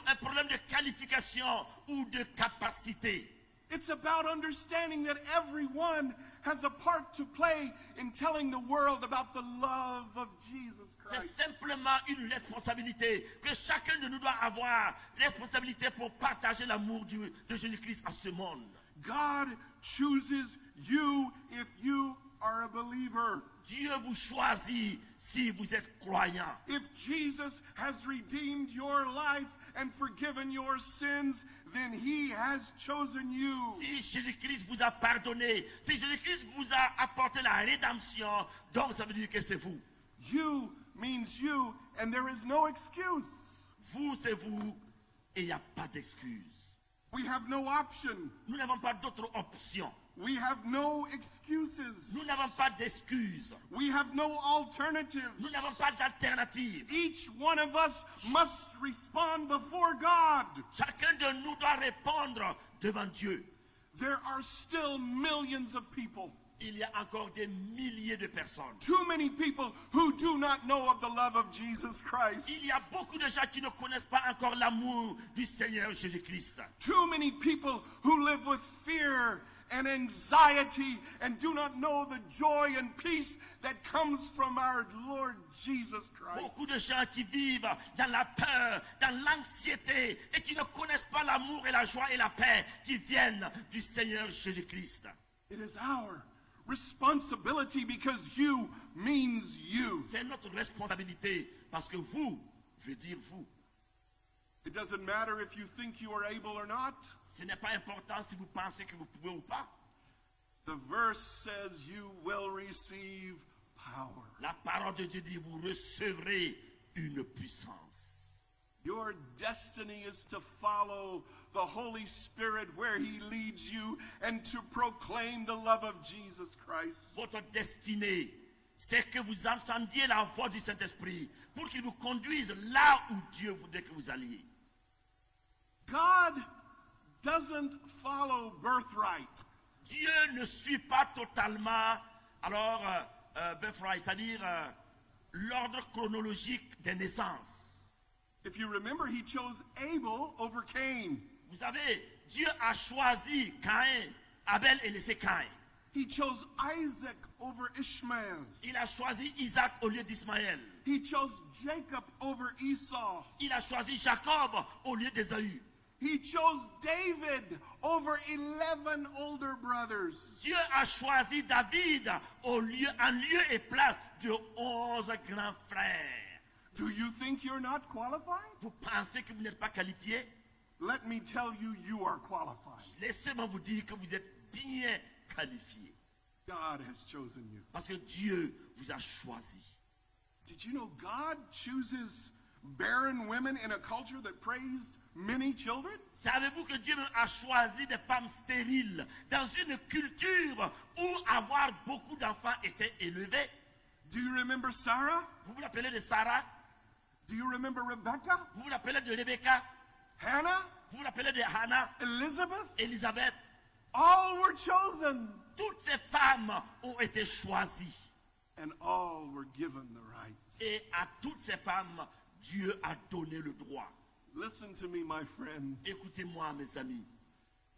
un problème de qualification ou de capacité. It's about understanding that everyone has a part to play in telling the world about the love of Jesus Christ. C'est simplement une responsabilité que chacun de nous doit avoir, responsabilité pour partager l'amour de Jésus-Christ à ce monde. God chooses you if you are a believer. Dieu vous choisit si vous êtes croyant. If Jesus has redeemed your life and forgiven your sins, then he has chosen you. Si Jésus-Christ vous a pardonné, si Jésus-Christ vous a apporté la rédemption, donc ça veut dire que c'est vous. You means you, and there is no excuse. Vous, c'est vous, et il n'y a pas d'excuse. We have no option. Nous n'avons pas d'autre option. We have no excuses. Nous n'avons pas d'excuses. We have no alternatives. Nous n'avons pas d'alternative. Each one of us must respond before God. Chacun de nous doit répondre devant Dieu. There are still millions of people. il y a encore des milliers de personnes. Too many people who do not know of the love of Jesus Christ. Il y a beaucoup de gens qui ne connaissent pas encore l'amour du Seigneur Jésus-Christ. Too many people who live with fear and anxiety and do not know the joy and peace that comes from our Lord Jesus Christ. Beaucoup de gens qui vivent dans la peur, dans l'anxiété et qui ne connaissent pas l'amour et la joie et la paix qui viennent du Seigneur Jésus-Christ. It is our responsibility because you means you. C'est notre responsabilité parce que vous veut dire vous. It doesn't matter if you think you are able or not. Ce n'est pas important si vous pensez que vous pouvez ou pas. The verse says you will receive power. La parole de Dieu dit vous recevrez une puissance. Your destiny is to follow the Holy Spirit where He leads you and to proclaim the love of Jesus Christ. Votre destinée, c'est que vous entendiez la voix du Saint-Esprit pour qu'il vous conduise là où Dieu voudrait que vous alliez. God doesn't follow birthright. Dieu ne suit pas totalement birthright, c'est-à-dire l'ordre chronologique des naissances. If you remember, He chose Abel over Cain. Vous savez, Dieu a choisi Caïn. Abel est laissé Caïn. He chose Isaac over Ishmael. Il a choisi Isaac au lieu d'Ismaël. He chose Jacob over Esau. Il a choisi Jacob au lieu d'Ésaü. He chose David over 11 older brothers. Dieu a choisi David en lieu et place de 11 grands frères. Do you think you're not qualified? Vous pensez que vous n'êtes pas qualifié? Let me tell you, you are qualified. Laissez-moi vous dire que vous êtes bien qualifié. God has chosen you. Parce que Dieu vous a choisi. Did you know God chooses barren women in a culture that praised many children? Savez-vous que Dieu a choisi des femmes stériles dans une culture où avoir beaucoup d'enfants était élevé? Do you remember Sarah? Vous vous rappelez de Sarah? Do you remember Rebecca? Vous vous rappelez de Rebecca? Hannah? Vous vous rappelez de Hannah? Elizabeth? Élisabeth? All were chosen. Toutes ces femmes ont été choisies. And all were given the right. Et à toutes ces femmes, Dieu a donné le droit. Listen to me, my friend. Écoutez-moi, mes amis.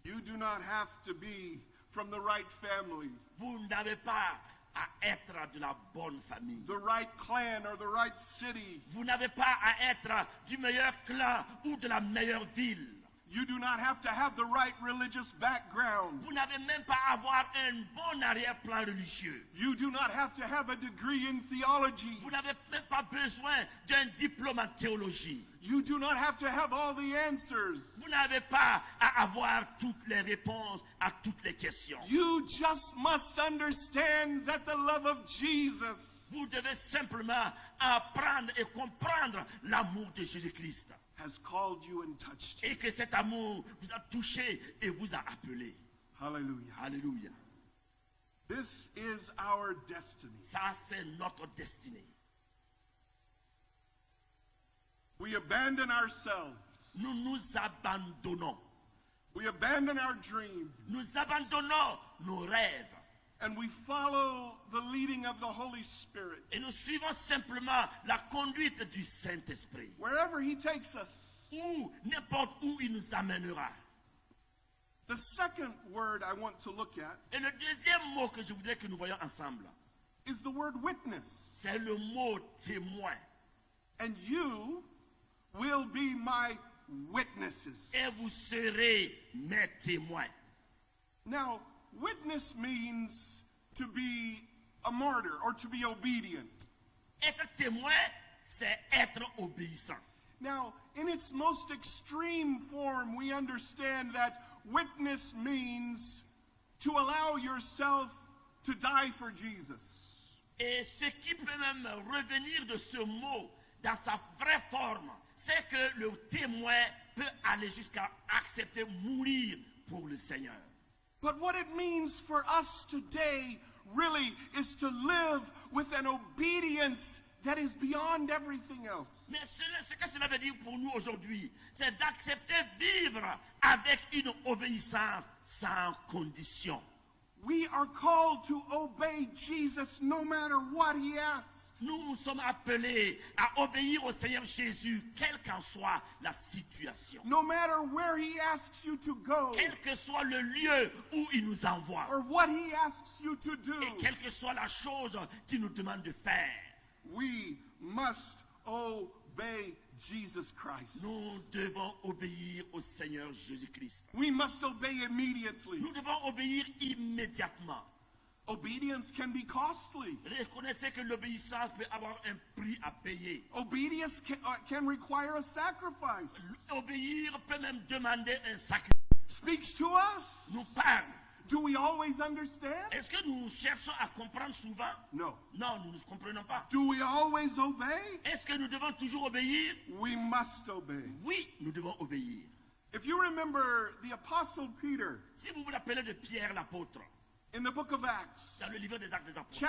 You do not have to be from the right family. Vous n'avez pas à être de la bonne famille. The right clan or the right city. Vous n'avez pas à être du meilleur clan ou de la meilleure ville. You do not have to have the right religious background. Vous n'avez même pas à avoir un bon arrière-plan religieux. You do not have to have a degree in theology. Vous n'avez même pas besoin d'un diplôme en théologie. You do not have to have all the answers. Vous n'avez pas à avoir toutes les réponses à toutes les questions. You just must understand that the love of Jesus Vous devez simplement apprendre et comprendre l'amour de Jésus-Christ. has called you and touched you. Et que cet amour vous a touché et vous a appelé. Hallelujah. Alléluia. This is our destiny. Ça, c'est notre destinée. We abandon ourselves. Nous nous abandonnons. We abandon our dreams. Nous abandonnons nos rêves. And we follow the leading of the Holy Spirit. Et nous suivons simplement la conduite du Saint-Esprit. Wherever He takes us. Ou n'importe où il nous amènera. The second word I want to look at Et le deuxième mot que je voudrais que nous voyions ensemble, is the word witness. c'est le mot témoin. And you will be my witnesses. Et vous serez mes témoins. Now, witness means to be a martyr or to be obedient. Être témoin, c'est être obéissant. Now, in its most extreme form, we understand that witness means to allow yourself to die for Jesus. Et ce qui peut même revenir de ce mot dans sa vraie forme, c'est que le témoin peut aller jusqu'à accepter mourir pour le Seigneur. But what it means for us today really is to live with an obedience that is beyond everything else. Mais ce que cela veut dire pour nous aujourd'hui, c'est d'accepter vivre avec une obéissance sans condition. We are called to obey Jesus no matter what he asks. Nous sommes appelés à obéir au Seigneur Jésus, quelle qu'en soit la situation. No matter where he asks you to go. Quel que soit le lieu où il nous envoie. Or what he asks you to do. Et quelle que soit la chose qu'il nous demande de faire. We must obey Jesus Christ. Nous devons obéir au Seigneur Jésus-Christ. We must obey immediately. Nous devons obéir immédiatement. Obedience can be costly. Reconnaissez que l'obéissance peut avoir un prix à payer. Obedience can require a sacrifice. Obéir peut même demander un sacrifice. Speaks to us. Nous parle. Do we always understand? Est-ce que nous cherchons à comprendre souvent? No. Non, nous ne comprenons pas. Do we always obey? Est-ce que nous devons toujours obéir? We must obey. Oui, nous devons obéir. If you remember the Apostle Peter, si vous vous rappelez de Pierre l'apôtre, in the book of Acts, dans le livre des Actes des Apôtres,